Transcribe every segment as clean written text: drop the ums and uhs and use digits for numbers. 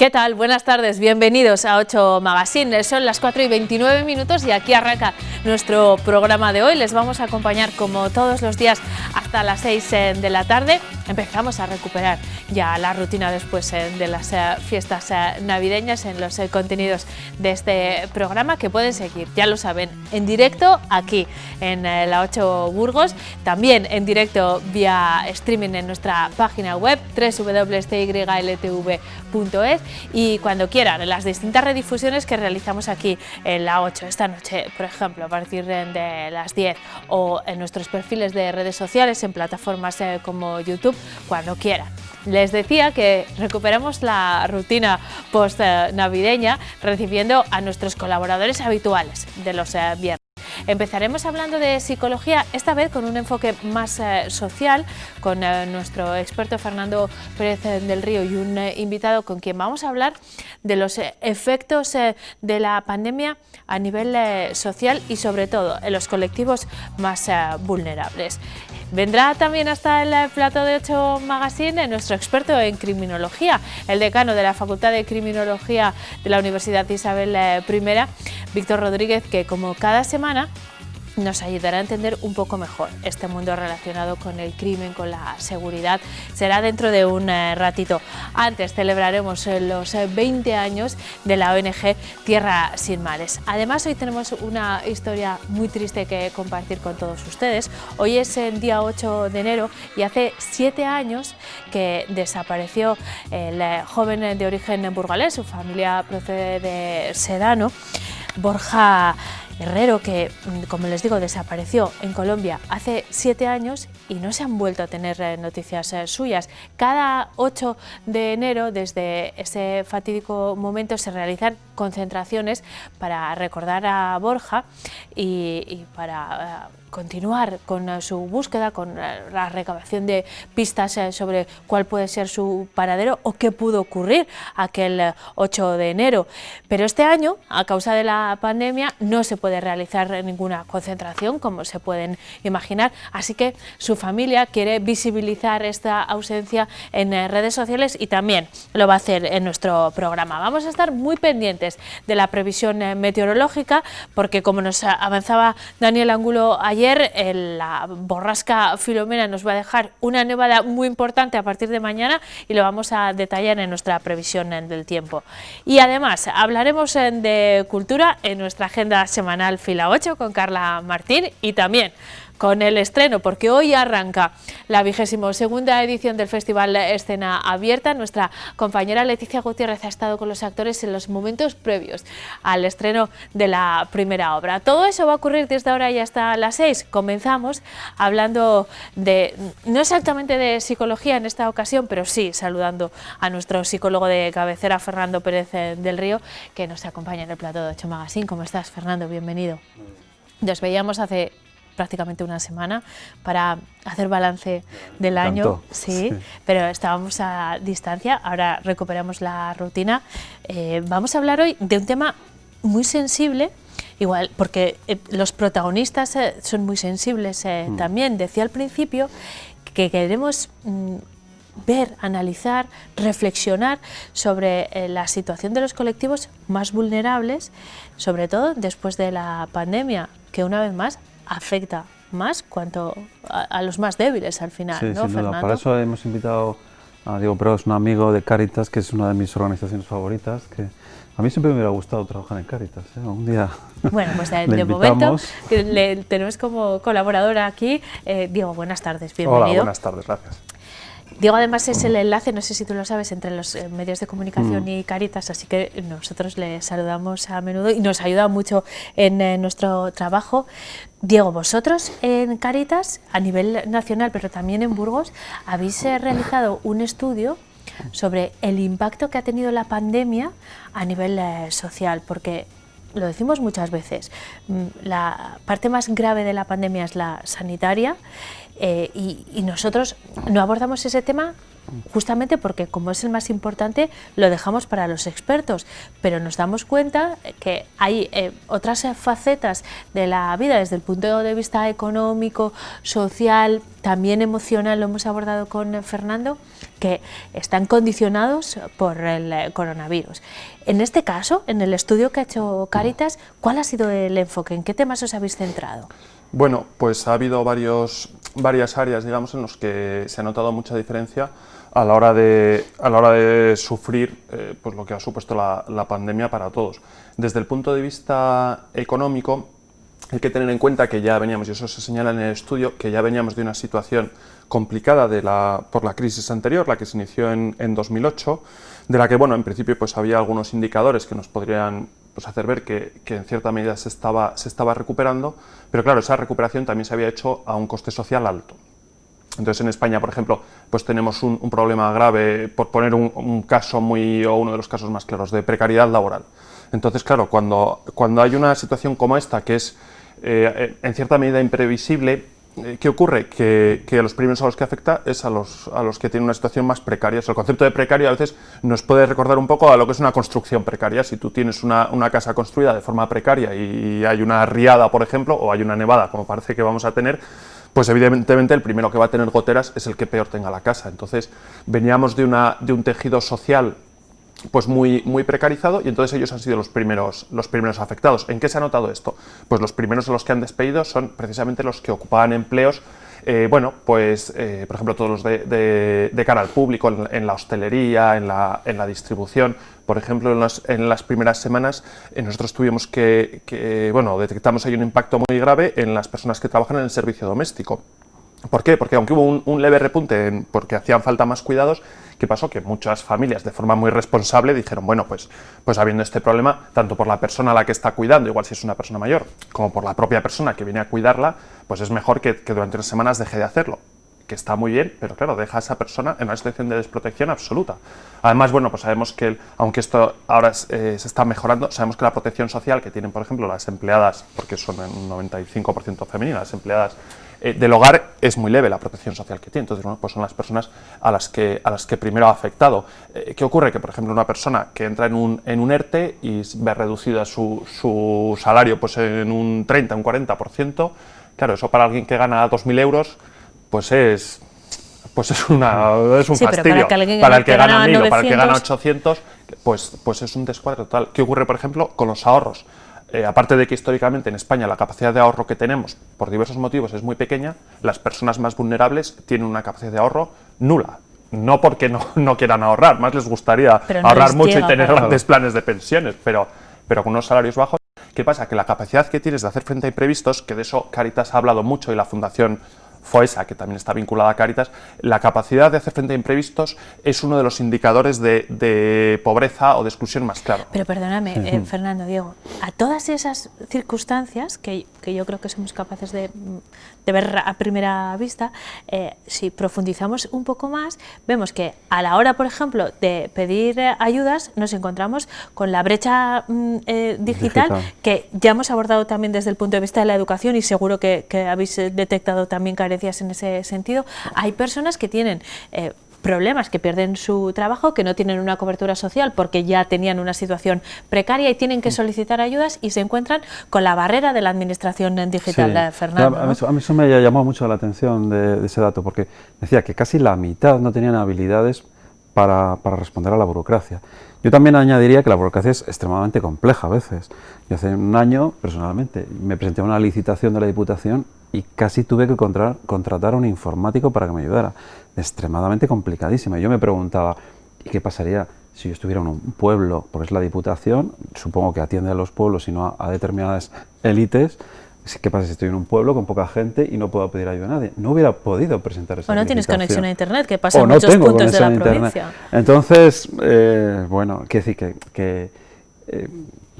¿Qué tal? Buenas tardes, bienvenidos a 8 Magazine. Son las 4:29 y aquí arranca nuestro programa de hoy. Les vamos a acompañar como todos los días hasta las 6 de la tarde. Empezamos a recuperar ya la rutina después de las fiestas navideñas en los contenidos de este programa que pueden seguir, ya lo saben, en directo aquí en la 8 Burgos, también en directo vía streaming en nuestra página web www.cyltv.es y cuando quieran en las distintas redifusiones que realizamos aquí en la 8 esta noche, por ejemplo, a partir de las 10 o en nuestros perfiles de redes sociales, en plataformas como YouTube, cuando quieran. Les decía que recuperamos la rutina post-navideña recibiendo a nuestros colaboradores habituales de los viernes. Empezaremos hablando de psicología, esta vez con un enfoque más social, con nuestro experto Fernando Pérez del Río y un invitado con quien vamos a hablar de los efectos de la pandemia a nivel social y sobre todo en los colectivos más vulnerables. Vendrá también hasta el plato de 8 Magazine nuestro experto en criminología, el decano de la Facultad de Criminología de la Universidad Isabel I, Víctor Rodríguez, que como cada semana nos ayudará a entender un poco mejor este mundo relacionado con el crimen, con la seguridad. Será dentro de un ratito. Antes celebraremos los 20 años de la ONG Tierra Sin Mares. Además, hoy tenemos una historia muy triste que compartir con todos ustedes. Hoy es el día 8 de enero y hace 7 años que desapareció el joven de origen burgalés, su familia procede de Sedano, Borja Herrero, que, como les digo, desapareció en Colombia hace 7 años y no se han vuelto a tener noticias suyas. Cada 8 de enero, desde ese fatídico momento, se realizan concentraciones para recordar a Borja y para continuar con su búsqueda, con la recabación de pistas sobre cuál puede ser su paradero o qué pudo ocurrir aquel 8 de enero. Pero este año, a causa de la pandemia, no se puede realizar ninguna concentración, como se pueden imaginar, así que su familia quiere visibilizar esta ausencia en redes sociales y también lo va a hacer en nuestro programa. Vamos a estar muy pendientes de la previsión meteorológica, porque como nos avanzaba Daniel Angulo ayer, la borrasca Filomena nos va a dejar una nevada muy importante a partir de mañana y lo vamos a detallar en nuestra previsión del tiempo. Y además hablaremos de cultura en nuestra agenda semanal Fila 8 con Carla Martín y también con el estreno, porque hoy arranca la 22ª edición del Festival Escena Abierta. Nuestra compañera Leticia Gutiérrez ha estado con los actores en los momentos previos al estreno de la primera obra. Todo eso va a ocurrir desde ahora y hasta las 6. Comenzamos hablando de, no exactamente de psicología en esta ocasión, pero sí saludando a nuestro psicólogo de cabecera, Fernando Pérez del Río, que nos acompaña en el plato de 8 Magazine. ¿Cómo estás, Fernando? Bienvenido. Nos veíamos hace prácticamente una semana para hacer balance del año, sí, pero estábamos a distancia, ahora recuperamos la rutina. Vamos a hablar hoy de un tema muy sensible, igual porque los protagonistas son muy sensibles también. Decía al principio que queremos ver, analizar, reflexionar sobre la situación de los colectivos más vulnerables, sobre todo después de la pandemia, que una vez más afecta más cuanto a los más débiles al final, sí, ¿no, sin duda. Fernando? Para eso hemos invitado a Diego Peros, un amigo de Cáritas, que es una de mis organizaciones favoritas, que a mí siempre me hubiera gustado trabajar en Cáritas, ¿eh? Un día bueno, pues de momento le tenemos como colaboradora aquí. Diego, buenas tardes, bienvenido. Hola, buenas tardes, gracias. Diego además es el enlace, no sé si tú lo sabes, entre los medios de comunicación y Cáritas, así que nosotros le saludamos a menudo y nos ayuda mucho en nuestro trabajo. Diego, vosotros en Cáritas, a nivel nacional, pero también en Burgos, habéis realizado un estudio sobre el impacto que ha tenido la pandemia a nivel social, porque lo decimos muchas veces, la parte más grave de la pandemia es la sanitaria, y nosotros no abordamos ese tema justamente porque como es el más importante lo dejamos para los expertos, pero nos damos cuenta que hay otras facetas de la vida desde el punto de vista económico, social, también emocional, lo hemos abordado con Fernando, que están condicionados por el coronavirus. En este caso, en el estudio que ha hecho Cáritas, ¿cuál ha sido el enfoque? ¿En qué temas os habéis centrado? Bueno, pues ha habido varias áreas, digamos, en las que se ha notado mucha diferencia a la hora de sufrir pues lo que ha supuesto la pandemia para todos. Desde el punto de vista económico, hay que tener en cuenta que ya veníamos, y eso se señala en el estudio, que ya veníamos de una situación complicada por la crisis anterior, la que se inició en 2008, de la que, bueno, en principio pues había algunos indicadores que nos podrían pues hacer ver que en cierta medida se estaba recuperando, pero claro, esa recuperación también se había hecho a un coste social alto. Entonces en España, por ejemplo, pues tenemos un problema grave, por poner un caso o uno de los casos más claros, de precariedad laboral. Entonces, claro, cuando hay una situación como esta, que es en cierta medida imprevisible, ¿qué ocurre? Que a los primeros a los que afecta es a los que tienen una situación más precaria. O sea, el concepto de precario a veces nos puede recordar un poco a lo que es una construcción precaria. Si tú tienes una casa construida de forma precaria y hay una riada, por ejemplo, o hay una nevada, como parece que vamos a tener, pues evidentemente el primero que va a tener goteras es el que peor tenga la casa. Entonces veníamos de un tejido social pues muy precarizado, y entonces ellos han sido los primeros afectados. ¿En qué se ha notado esto? Pues los primeros a los que han despedido son precisamente los que ocupaban empleos, por ejemplo, todos los de cara al público, en la hostelería, en la distribución. Por ejemplo, en las primeras semanas nosotros tuvimos detectamos ahí un impacto muy grave en las personas que trabajan en el servicio doméstico. ¿Por qué? Porque aunque hubo un leve repunte porque hacían falta más cuidados, ¿qué pasó? Que muchas familias, de forma muy responsable, dijeron, bueno, pues habiendo este problema, tanto por la persona a la que está cuidando, igual si es una persona mayor, como por la propia persona que viene a cuidarla, pues es mejor que durante unas semanas deje de hacerlo. Que está muy bien, pero claro, deja a esa persona en una situación de desprotección absoluta. Además, bueno, pues sabemos que, aunque esto ahora se está mejorando, sabemos que la protección social que tienen, por ejemplo, las empleadas, porque son un 95% femeninas, las empleadas del hogar, es muy leve la protección social que tienen. Entonces, bueno, pues son las personas a las que primero ha afectado. ¿Qué ocurre? Que, por ejemplo, una persona que entra en un ERTE y ve reducida su salario pues en un 30, un 40%, claro, eso para alguien que gana 2.000 euros, pues es un fastidio. Para el que gana 1.000 o para el que gana 800, pues es un descuadre total. ¿Qué ocurre, por ejemplo, con los ahorros? Aparte de que históricamente en España la capacidad de ahorro que tenemos, por diversos motivos, es muy pequeña, las personas más vulnerables tienen una capacidad de ahorro nula. No porque no quieran ahorrar, más les gustaría ahorrar mucho y tener grandes planes de pensiones, pero con unos salarios bajos. ¿Qué pasa? Que la capacidad que tienes de hacer frente a imprevistos, que de eso Cáritas ha hablado mucho y la Fundación FOESA, que también está vinculada a Cáritas, la capacidad de hacer frente a imprevistos es uno de los indicadores de pobreza o de exclusión más claro. Pero perdóname, Fernando, Diego, a todas esas circunstancias que yo creo que somos capaces de ver a primera vista, si profundizamos un poco más, vemos que a la hora, por ejemplo, de pedir ayudas, nos encontramos con la brecha digital, que ya hemos abordado también desde el punto de vista de la educación, y seguro que habéis detectado también carencias en ese sentido. Hay personas que tienen problemas, que pierden su trabajo, que no tienen una cobertura social porque ya tenían una situación precaria y tienen que solicitar ayudas, y se encuentran con la barrera de la administración digital. Sí. Fernando, ¿no? A mí eso me llamó mucho la atención de ese dato, porque decía que casi la mitad no tenían habilidades para responder a la burocracia. Yo también añadiría que la burocracia es extremadamente compleja a veces. Yo hace un año, personalmente, me presenté a una licitación de la Diputación y casi tuve que contratar a un informático para que me ayudara. Extremadamente complicadísima. Yo me preguntaba, ¿y qué pasaría si yo estuviera en un pueblo? Porque es la Diputación, supongo que atiende a los pueblos y no a determinadas élites. ¿Qué pasa si estoy en un pueblo con poca gente y no puedo pedir ayuda a nadie? No hubiera podido presentar esa licitación. O no tienes conexión a Internet, que pasa en muchos puntos de la provincia. Entonces, quiero decir que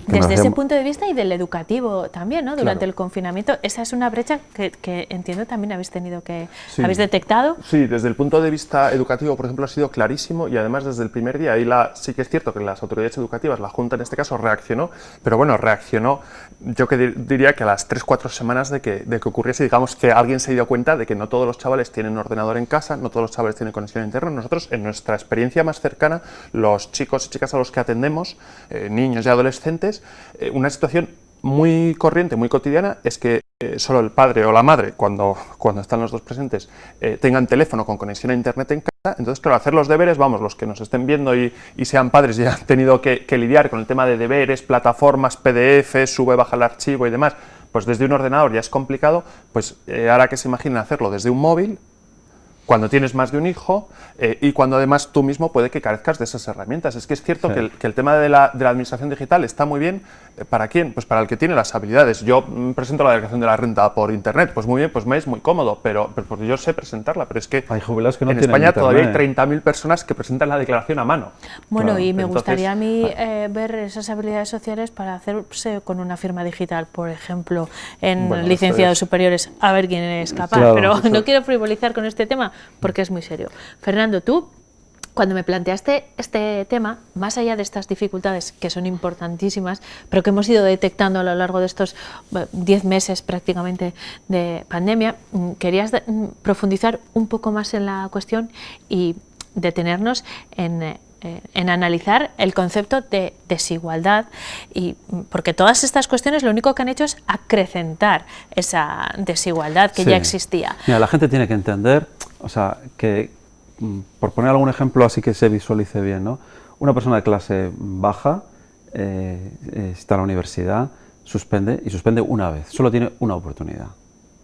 Desde ese punto de vista y del educativo también, ¿no? Durante Claro. el confinamiento, esa es una brecha que entiendo también habéis tenido que... Sí. ¿Habéis detectado? Sí, desde el punto de vista educativo, por ejemplo, ha sido clarísimo y además desde el primer día, ahí sí que es cierto que las autoridades educativas, la Junta en este caso, reaccionó, pero bueno, reaccionó yo que diría que a las 3-4 semanas de que ocurriese, digamos que alguien se dio cuenta de que no todos los chavales tienen un ordenador en casa, no todos los chavales tienen conexión a internet. Nosotros, en nuestra experiencia más cercana, los chicos y chicas a los que atendemos, niños y adolescentes, una situación muy corriente, muy cotidiana, es que solo el padre o la madre, cuando están los dos presentes, tengan teléfono con conexión a internet en casa. Entonces, claro, hacer los deberes, vamos, los que nos estén viendo y sean padres y han tenido que lidiar con el tema de deberes, plataformas, PDF, sube, baja el archivo y demás, pues desde un ordenador ya es complicado, pues ahora que se imaginen hacerlo desde un móvil, cuando tienes más de un hijo y cuando además tú mismo puede que carezcas de esas herramientas. Es que es cierto que el tema de la administración digital está muy bien. ¿Para quién? Pues para el que tiene las habilidades. Yo presento la declaración de la renta por internet, pues muy bien, pues me es muy cómodo, pero porque yo sé presentarla, pero es que hay jubilados que no en tienen España internet. todavía hay 30.000 personas que presentan la declaración a mano. Bueno, Claro. y me Entonces, gustaría a mí ver esas habilidades sociales para hacerse con una firma digital, por ejemplo, en Bueno, licenciados esto es- superiores, a ver quién es capaz. Claro, pero eso- no quiero frivolizar con este tema porque es muy serio. Fernando, tú, cuando me planteaste este tema, más allá de estas dificultades que son importantísimas, pero que hemos ido detectando a lo largo de estos 10 meses prácticamente de pandemia, querías profundizar un poco más en la cuestión y detenernos en analizar el concepto de desigualdad, y porque todas estas cuestiones lo único que han hecho es acrecentar esa desigualdad que Sí. ya existía. Mira, la gente tiene que entender, o sea, que, por poner algún ejemplo así que se visualice bien, ¿no? Una persona de clase baja está en la universidad, suspende una vez, solo tiene una oportunidad,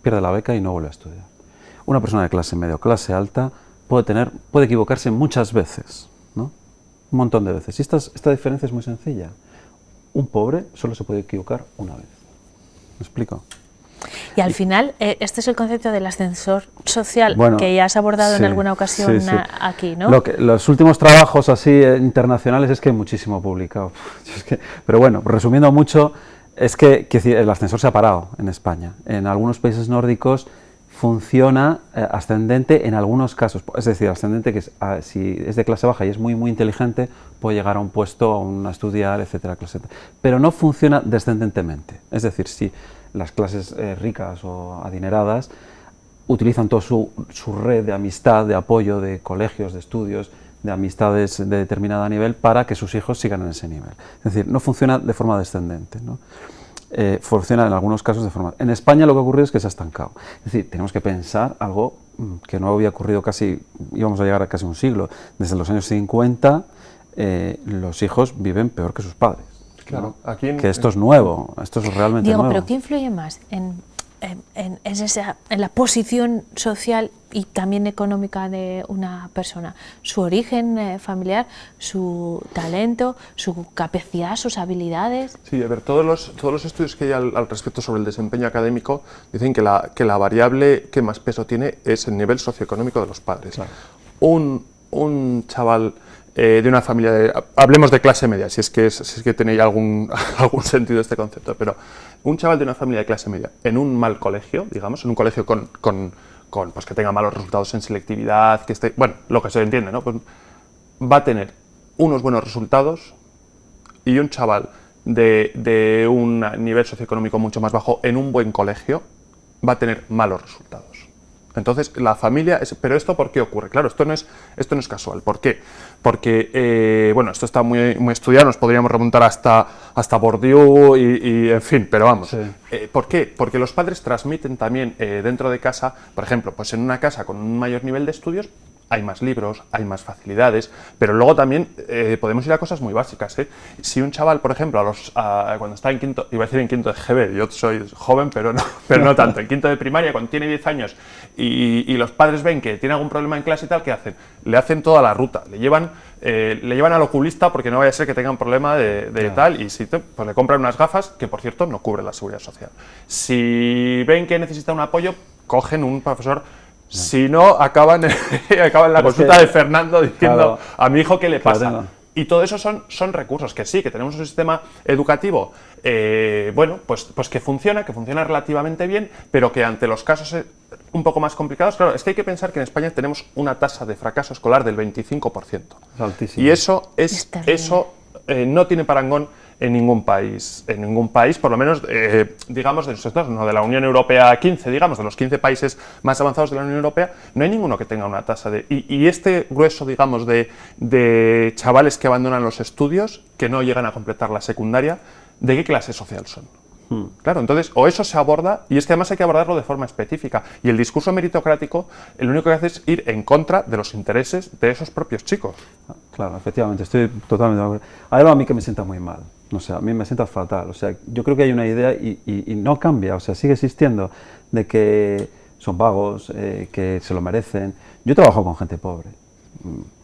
pierde la beca y no vuelve a estudiar. Una persona de clase media o clase alta puede equivocarse muchas veces, ¿no? Un montón de veces. Y esta diferencia es muy sencilla. Un pobre solo se puede equivocar una vez. ¿Me explico? Y al final, este es el concepto del ascensor social, Bueno, que ya has abordado en sí, alguna ocasión sí, sí. aquí, ¿no? Los últimos trabajos así internacionales es que hay muchísimo publicado. Pero bueno, resumiendo mucho, es que el ascensor se ha parado en España. En algunos países nórdicos funciona ascendente en algunos casos, es decir, ascendente que si es de clase baja y es muy muy inteligente, puede llegar a un puesto, a estudiar, etcétera, pero no funciona descendentemente. Es decir, si las clases ricas o adineradas utilizan toda su red de amistad, de apoyo, de colegios, de estudios, de amistades de determinado nivel para que sus hijos sigan en ese nivel. Es decir, no funciona de forma descendente, ¿no? Funciona en algunos casos de forma... En España lo que ha ocurrido es que se ha estancado. Es decir, tenemos que pensar algo que no había ocurrido íbamos a llegar a casi un siglo. Desde los años 50 los hijos viven peor que sus padres. Claro, ¿no? aquí Que esto es nuevo, esto es realmente Diego, nuevo. pero ¿qué influye más en la posición social y también económica de una persona? ¿Su origen familiar, su talento, su capacidad, sus habilidades? Sí, a ver, todos los estudios que hay al respecto sobre el desempeño académico dicen que la variable que más peso tiene es el nivel socioeconómico de los padres. Claro. Un chaval de una familia, hablemos de clase media, si es que tenéis algún sentido este concepto, pero un chaval de una familia de clase media en un mal colegio, digamos, en un colegio pues que tenga malos resultados en selectividad, que esté, bueno, lo que se entiende, ¿no? Pues va a tener unos buenos resultados, y un chaval de un nivel socioeconómico mucho más bajo en un buen colegio va a tener malos resultados. Entonces, la familia... ¿Pero esto por qué ocurre? Claro, esto no es casual. ¿Por qué? Porque, bueno, esto está muy, muy estudiado, nos podríamos remontar hasta Bourdieu y en fin, pero vamos. Sí. ¿Por qué? Porque los padres transmiten también dentro de casa, por ejemplo, pues en una casa con un mayor nivel de estudios, hay más libros, hay más facilidades, pero luego también podemos ir a cosas muy básicas. Si un chaval, por ejemplo, cuando está en quinto, iba a decir en quinto de GB, yo soy joven, pero no tanto, en quinto de primaria, cuando tiene 10 años y los padres ven que tiene algún problema en clase y tal, ¿qué hacen? Le hacen toda la ruta, le llevan al oculista porque no vaya a ser que tenga un problema de tal, y pues le compran unas gafas que, por cierto, no cubren la seguridad social. Si ven que necesita un apoyo, cogen un profesor. Si no, acaban en la consulta de Fernando diciendo, claro, a mi hijo qué le pasa. claro. Y todo eso son recursos, que sí, que tenemos un sistema educativo, bueno, pues que funciona relativamente bien, pero que ante los casos un poco más complicados, claro, es que hay que pensar que en España tenemos una tasa de fracaso escolar del 25%. Es altísimo. Y eso no tiene parangón en ningún país, por lo menos, digamos, de nosotros, no de la Unión Europea 15, digamos, de los 15 países más avanzados de la Unión Europea, no hay ninguno que tenga una tasa de... Y este grueso, digamos, de chavales que abandonan los estudios, que no llegan a completar la secundaria, ¿de qué clase social son? Claro, entonces, o eso se aborda, y es que además hay que abordarlo de forma específica, y el discurso meritocrático, lo único que hace es ir en contra de los intereses de esos propios chicos. Claro, efectivamente, estoy totalmente de acuerdo. Hay algo a mí que me sienta muy mal, o sea, a mí me sienta fatal, o sea, yo creo que hay una idea y no cambia, o sea, sigue existiendo, de que son vagos, que se lo merecen. Yo trabajo con gente pobre,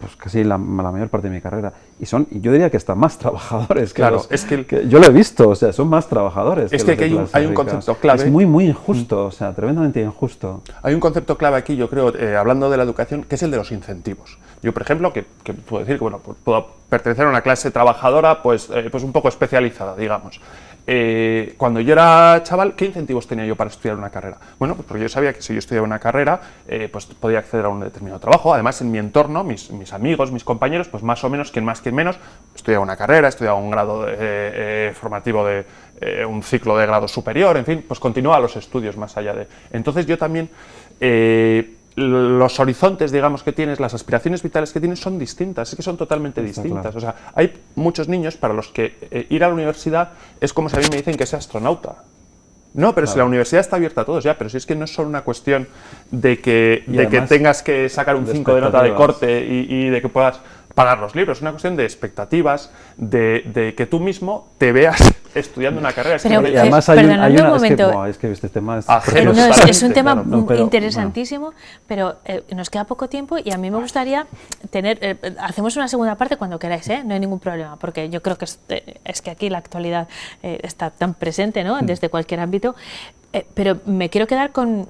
pues casi la mayor parte de mi carrera, y yo diría que están más trabajadores que claro, los, es que yo lo he visto, o sea, son más trabajadores. Es que aquí hay un concepto clave. Es muy, muy injusto, o sea, tremendamente injusto. Hay un concepto clave aquí, yo creo, hablando de la educación, que es el de los incentivos. Yo, por ejemplo, que puedo decir que bueno, puedo pertenecer a una clase trabajadora, pues un poco especializada, digamos. Cuando yo era chaval, ¿qué incentivos tenía yo para estudiar una carrera? Bueno, pues porque yo sabía que si yo estudiaba una carrera, pues podía acceder a un determinado trabajo. Además, en mi entorno, mis amigos, mis compañeros, pues más o menos, quien más, quien menos, estudiaba una carrera, estudiaba un grado formativo de un ciclo de grado superior, en fin, pues continuaba los estudios más allá de... Entonces yo también... los horizontes, digamos, que tienes, las aspiraciones vitales que tienes son distintas, es que son totalmente distintas. Claro. O sea, hay muchos niños para los que ir a la universidad es como si a mí me dicen que sea astronauta. No, pero claro, si la universidad está abierta a todos ya, pero si es que no es solo una cuestión de que tengas que sacar un 5 de nota de corte y de que puedas pagar los libros, es una cuestión de expectativas, de que tú mismo te veas estudiando una carrera. Pero, y además hay un momento, es que este tema es es un tema interesantísimo, pero nos queda poco tiempo y a mí me gustaría tener, hacemos una segunda parte cuando queráis, no hay ningún problema, porque yo creo que es que aquí la actualidad está tan presente, ¿no? Desde cualquier ámbito, pero me quiero quedar con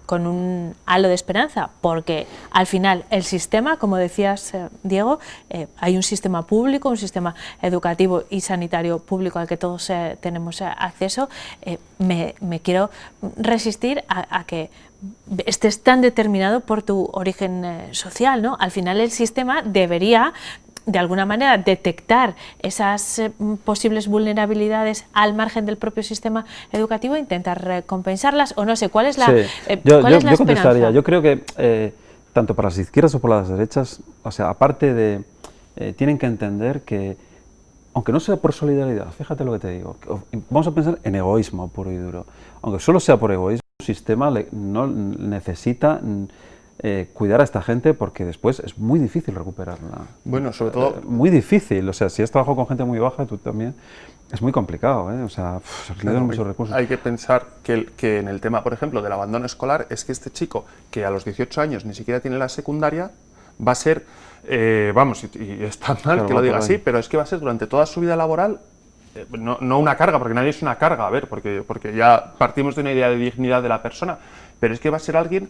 un halo de esperanza, porque al final el sistema, como decías, Diego, hay un sistema público, un sistema educativo y sanitario público al que todos tenemos acceso. Me quiero resistir a que estés tan determinado por tu origen social, ¿no? Al final el sistema debería de alguna manera detectar esas posibles vulnerabilidades al margen del propio sistema educativo e intentar compensarlas, o no sé, ¿cuál es la, yo esperanza? Contestaría, yo creo que tanto para las izquierdas o por las derechas, o sea, aparte de, tienen que entender que, aunque no sea por solidaridad, fíjate lo que te digo, vamos a pensar en egoísmo puro y duro, aunque solo sea por egoísmo, el sistema no necesita cuidar a esta gente porque después es muy difícil recuperarla. Bueno, sobre todo... muy difícil, o sea, si has trabajado con gente muy baja, tú también, es muy complicado, o sea, se requieren muchos recursos. Hay que pensar que en el tema, por ejemplo, del abandono escolar, es que este chico, que a los 18 años ni siquiera tiene la secundaria, va a ser, vamos, y está mal claro, que lo diga así, pero es que va a ser durante toda su vida laboral, no una carga, porque nadie es una carga, a ver, porque ya partimos de una idea de dignidad de la persona, pero es que va a ser alguien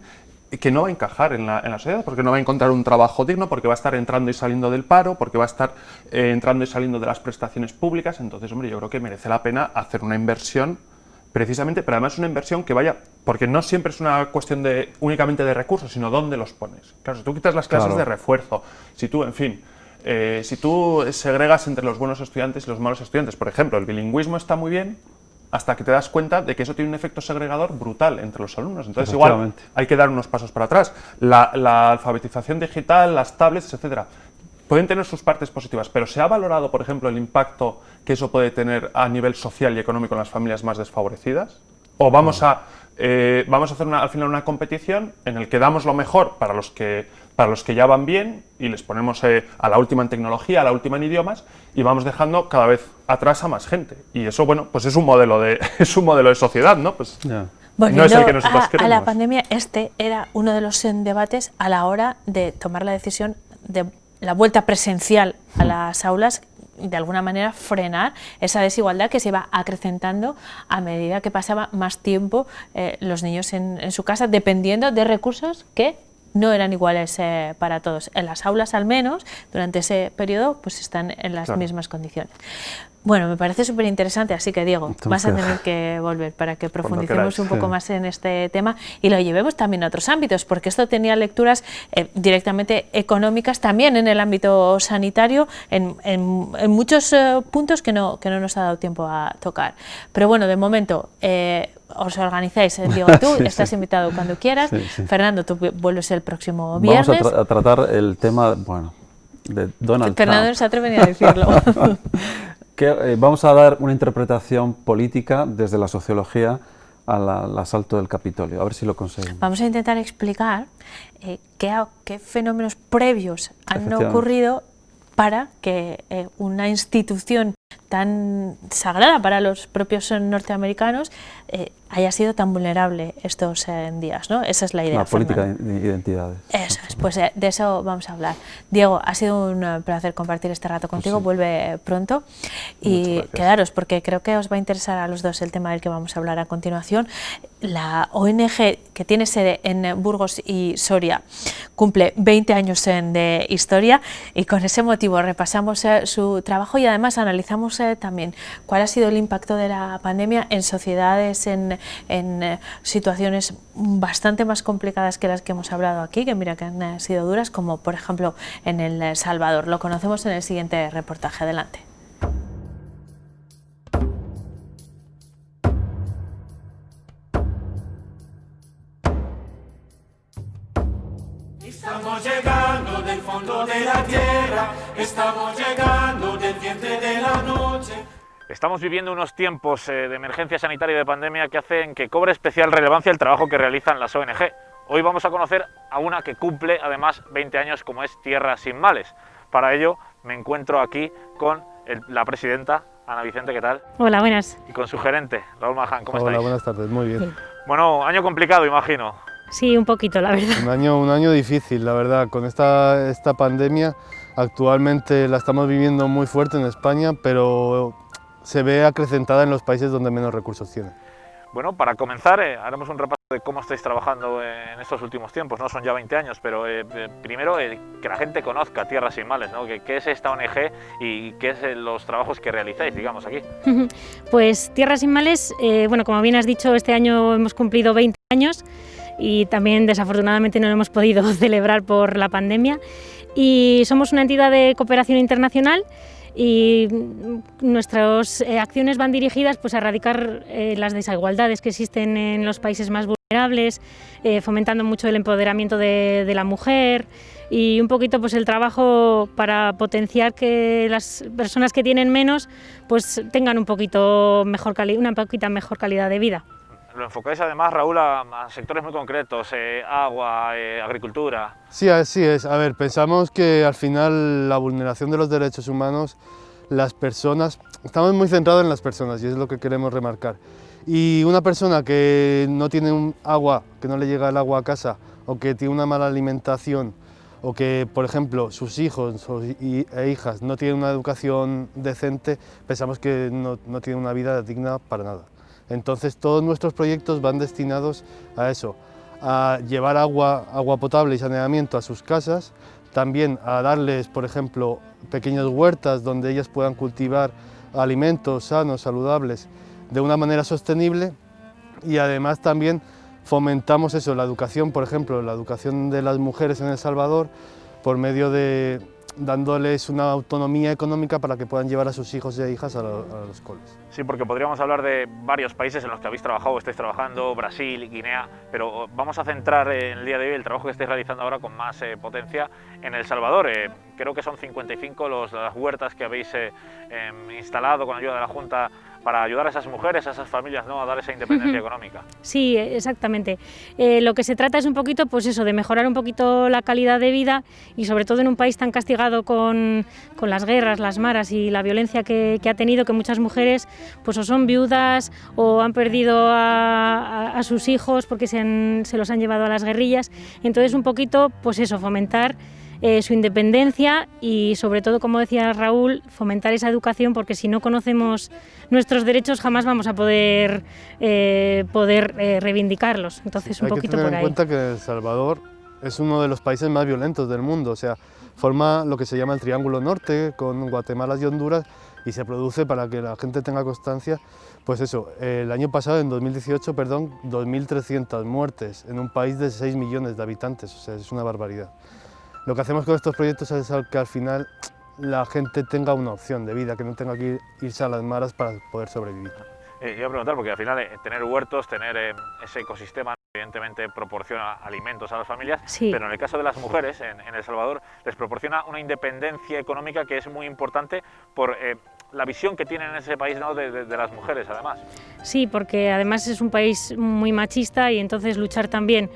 que no va a encajar en la sociedad, porque no va a encontrar un trabajo digno, porque va a estar entrando y saliendo del paro, porque va a estar entrando y saliendo de las prestaciones públicas. Entonces, hombre, yo creo que merece la pena hacer una inversión, precisamente, pero además una inversión que vaya, porque no siempre es una cuestión únicamente de recursos, sino dónde los pones. Claro, si tú quitas las clases de refuerzo, si tú, en fin, si tú segregas entre los buenos estudiantes y los malos estudiantes, por ejemplo, el bilingüismo está muy bien, hasta que te das cuenta de que eso tiene un efecto segregador brutal entre los alumnos. Entonces igual hay que dar unos pasos para atrás. La alfabetización digital, las tablets, etcétera, pueden tener sus partes positivas, pero ¿se ha valorado, por ejemplo, el impacto que eso puede tener a nivel social y económico en las familias más desfavorecidas? ¿O vamos a hacer al final una competición en la que damos lo mejor para los que ya van bien y les ponemos a la última en tecnología, a la última en idiomas, y vamos dejando cada vez atrás a más gente? Y eso, bueno, pues es un modelo de sociedad, ¿no? Pues no es el que nosotros queremos. A la pandemia, este era uno de los debates a la hora de tomar la decisión de la vuelta presencial a las aulas, de alguna manera frenar esa desigualdad que se iba acrecentando a medida que pasaba más tiempo los niños en su casa, dependiendo de recursos que no eran iguales para todos. En las aulas, al menos, durante ese periodo, pues están en las mismas condiciones. Bueno, me parece súper interesante, así que Diego, vas a tener que volver para que profundicemos un poco más en este tema y lo llevemos también a otros ámbitos, porque esto tenía lecturas directamente económicas también en el ámbito sanitario, en muchos puntos que no nos ha dado tiempo a tocar. Pero bueno, de momento os organizáis, Diego, tú estás invitado cuando quieras, Fernando, tú vuelves el próximo viernes. Vamos a tratar el tema, bueno, de Donald Fernando Trump. no se atreve ni a decirlo. Vamos a dar una interpretación política desde la sociología al asalto del Capitolio, a ver si lo conseguimos. Vamos a intentar explicar qué fenómenos previos han ocurrido para que una institución tan sagrada para los propios norteamericanos haya sido tan vulnerable estos días, ¿no? Esa es la idea. La política de identidades. Eso es, pues de eso vamos a hablar. Diego, ha sido un placer compartir este rato contigo, Pues sí. Vuelve pronto y quedaros, porque creo que os va a interesar a los dos el tema del que vamos a hablar a continuación. La ONG, que tiene sede en Burgos y Soria, cumple 20 años de historia y con ese motivo repasamos su trabajo y además analizamos también cuál ha sido el impacto de la pandemia en sociedades, en situaciones bastante más complicadas que las que hemos hablado aquí, que mira que han sido duras, como por ejemplo en El Salvador. Lo conocemos en el siguiente reportaje. Adelante. Estamos llegando del fondo de la tierra, estamos llegando del vientre de la noche. Estamos viviendo unos tiempos de emergencia sanitaria y de pandemia que hacen que cobre especial relevancia el trabajo que realizan las ONG. Hoy vamos a conocer a una que cumple además 20 años, como es Tierra Sin Males. Para ello me encuentro aquí con la presidenta, Ana Vicente, ¿qué tal? Hola, buenas. Y con su gerente, Raúl Maján, ¿cómo estáis? Hola, buenas tardes, muy bien. Bueno, año complicado, imagino. Sí, un poquito, la verdad. Un año difícil, la verdad, con esta pandemia. Actualmente la estamos viviendo muy fuerte en España, pero se ve acrecentada en los países donde menos recursos tienen. Bueno, para comenzar, haremos un repaso de cómo estáis trabajando en estos últimos tiempos. No son ya 20 años, pero primero que la gente conozca Tierra Sin Males, ¿no? ¿Qué es esta ONG y qué es los trabajos que realizáis, digamos, aquí? Pues Tierra Sin Males, bueno, como bien has dicho, este año hemos cumplido 20 años y también desafortunadamente no lo hemos podido celebrar por la pandemia. Y somos una entidad de cooperación internacional y nuestras acciones van dirigidas pues, a erradicar las desigualdades que existen en los países más vulnerables, fomentando mucho el empoderamiento de la mujer y un poquito pues, el trabajo para potenciar que las personas que tienen menos pues, tengan una poquita mejor calidad de vida. Lo enfocáis además, Raúl, a sectores muy concretos, agua, agricultura. Sí, así es. A ver, pensamos que al final la vulneración de los derechos humanos, las personas, estamos muy centrados en las personas y es lo que queremos remarcar. Y una persona que no tiene agua, que no le llega el agua a casa, o que tiene una mala alimentación, o que, por ejemplo, sus hijos e hijas no tienen una educación decente, pensamos que no tienen una vida digna para nada. Entonces todos nuestros proyectos van destinados a eso, a llevar agua potable y saneamiento a sus casas, también a darles, por ejemplo, pequeñas huertas donde ellas puedan cultivar alimentos sanos, saludables, de una manera sostenible y además también fomentamos eso, la educación, por ejemplo, la educación de las mujeres en El Salvador por medio de dándoles una autonomía económica para que puedan llevar a sus hijos e hijas a los coles. Sí, porque podríamos hablar de varios países en los que habéis trabajado o estáis trabajando, Brasil, Guinea, pero vamos a centrar en el día de hoy el trabajo que estáis realizando ahora con más potencia en El Salvador. Creo que son 55 las huertas que habéis instalado con ayuda de la Junta para ayudar a esas mujeres, a esas familias, ¿no?, a dar esa independencia económica. Sí, exactamente. Lo que se trata es un poquito, pues eso, de mejorar un poquito la calidad de vida y sobre todo en un país tan castigado con las guerras, las maras y la violencia que ha tenido, que muchas mujeres pues o son viudas o han perdido a sus hijos porque se los han llevado a las guerrillas. Entonces un poquito, pues eso, fomentar su independencia y sobre todo, como decía Raúl, fomentar esa educación, porque si no conocemos nuestros derechos jamás vamos a poder reivindicarlos. Entonces un poquito por ahí. Hay que tener en cuenta que en El Salvador es uno de los países más violentos del mundo, o sea, forma lo que se llama el Triángulo Norte con Guatemala y Honduras y se produce, para que la gente tenga constancia, pues eso, el año pasado, en 2018, perdón, 2.300 muertes en un país de 6 millones de habitantes, o sea, es una barbaridad. Lo que hacemos con estos proyectos es que al final la gente tenga una opción de vida, que no tenga que irse a las maras para poder sobrevivir. Iba a preguntar, porque al final tener huertos, tener ese ecosistema, evidentemente proporciona alimentos a las familias, Sí. pero en el caso de las mujeres en El Salvador les proporciona una independencia económica que es muy importante por la visión que tienen en ese país, ¿no?, de las mujeres, además. Sí, porque además es un país muy machista y entonces luchar también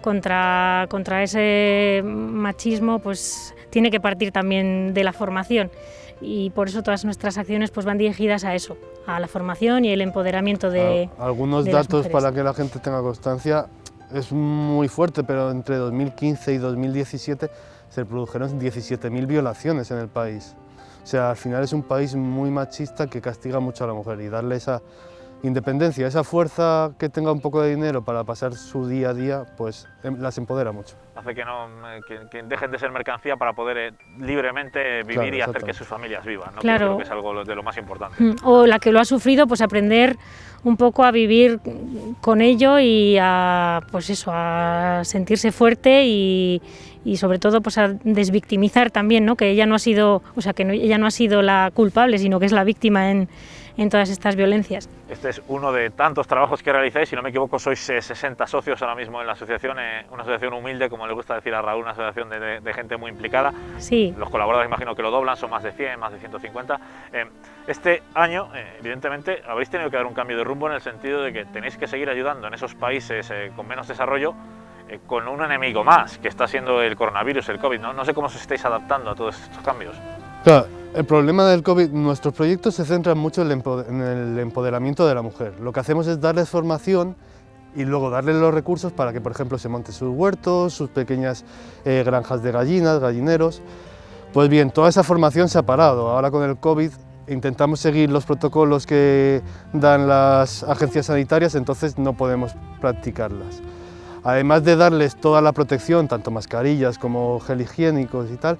contra ese machismo pues tiene que partir también de la formación, y por eso todas nuestras acciones pues van dirigidas a eso, a la formación y el empoderamiento de Algunos de las datos mujeres. para que la gente tenga constancia, es muy fuerte, pero entre 2015 y 2017 se produjeron 17.000 violaciones en el país. O sea, al final es un país muy machista que castiga mucho a la mujer, y darle esa independencia, esa fuerza, que tenga un poco de dinero para pasar su día a día, pues las empodera mucho. Hace que, no, que dejen de ser mercancía para poder libremente vivir, Claro, y hacer que exactamente. sus familias vivan, ¿no? Claro. Que yo creo que es algo de lo más importante. O la que lo ha sufrido, pues aprender un poco a vivir con ello y a, pues eso, a sentirse fuerte y sobre todo pues a desvictimizar también, ¿no? Que ella no ha sido, o sea, que ella no ha sido la culpable, sino que es la víctima en todas estas violencias. Este es uno de tantos trabajos que realizáis, si no me equivoco sois 60 socios ahora mismo en la asociación, una asociación humilde, como le gusta decir a Raúl, una asociación de gente muy implicada. Sí. Los colaboradores imagino que lo doblan, son más de 100, más de 150. Este año, evidentemente, habéis tenido que dar un cambio de rumbo en el sentido de que tenéis que seguir ayudando en esos países con menos desarrollo, con un enemigo más, que está siendo el coronavirus, el COVID. No sé cómo os estáis adaptando a todos estos cambios. Claro, el problema del COVID, nuestros proyectos se centran mucho en el empoderamiento de la mujer. Lo que hacemos es darles formación y luego darles los recursos para que, por ejemplo, se monten sus huertos, sus pequeñas granjas de gallinas, gallineros. Pues bien, toda esa formación se ha parado. Ahora con el COVID intentamos seguir los protocolos que dan las agencias sanitarias, entonces no podemos practicarlas. Además de darles toda la protección, tanto mascarillas como gel higiénicos y tal,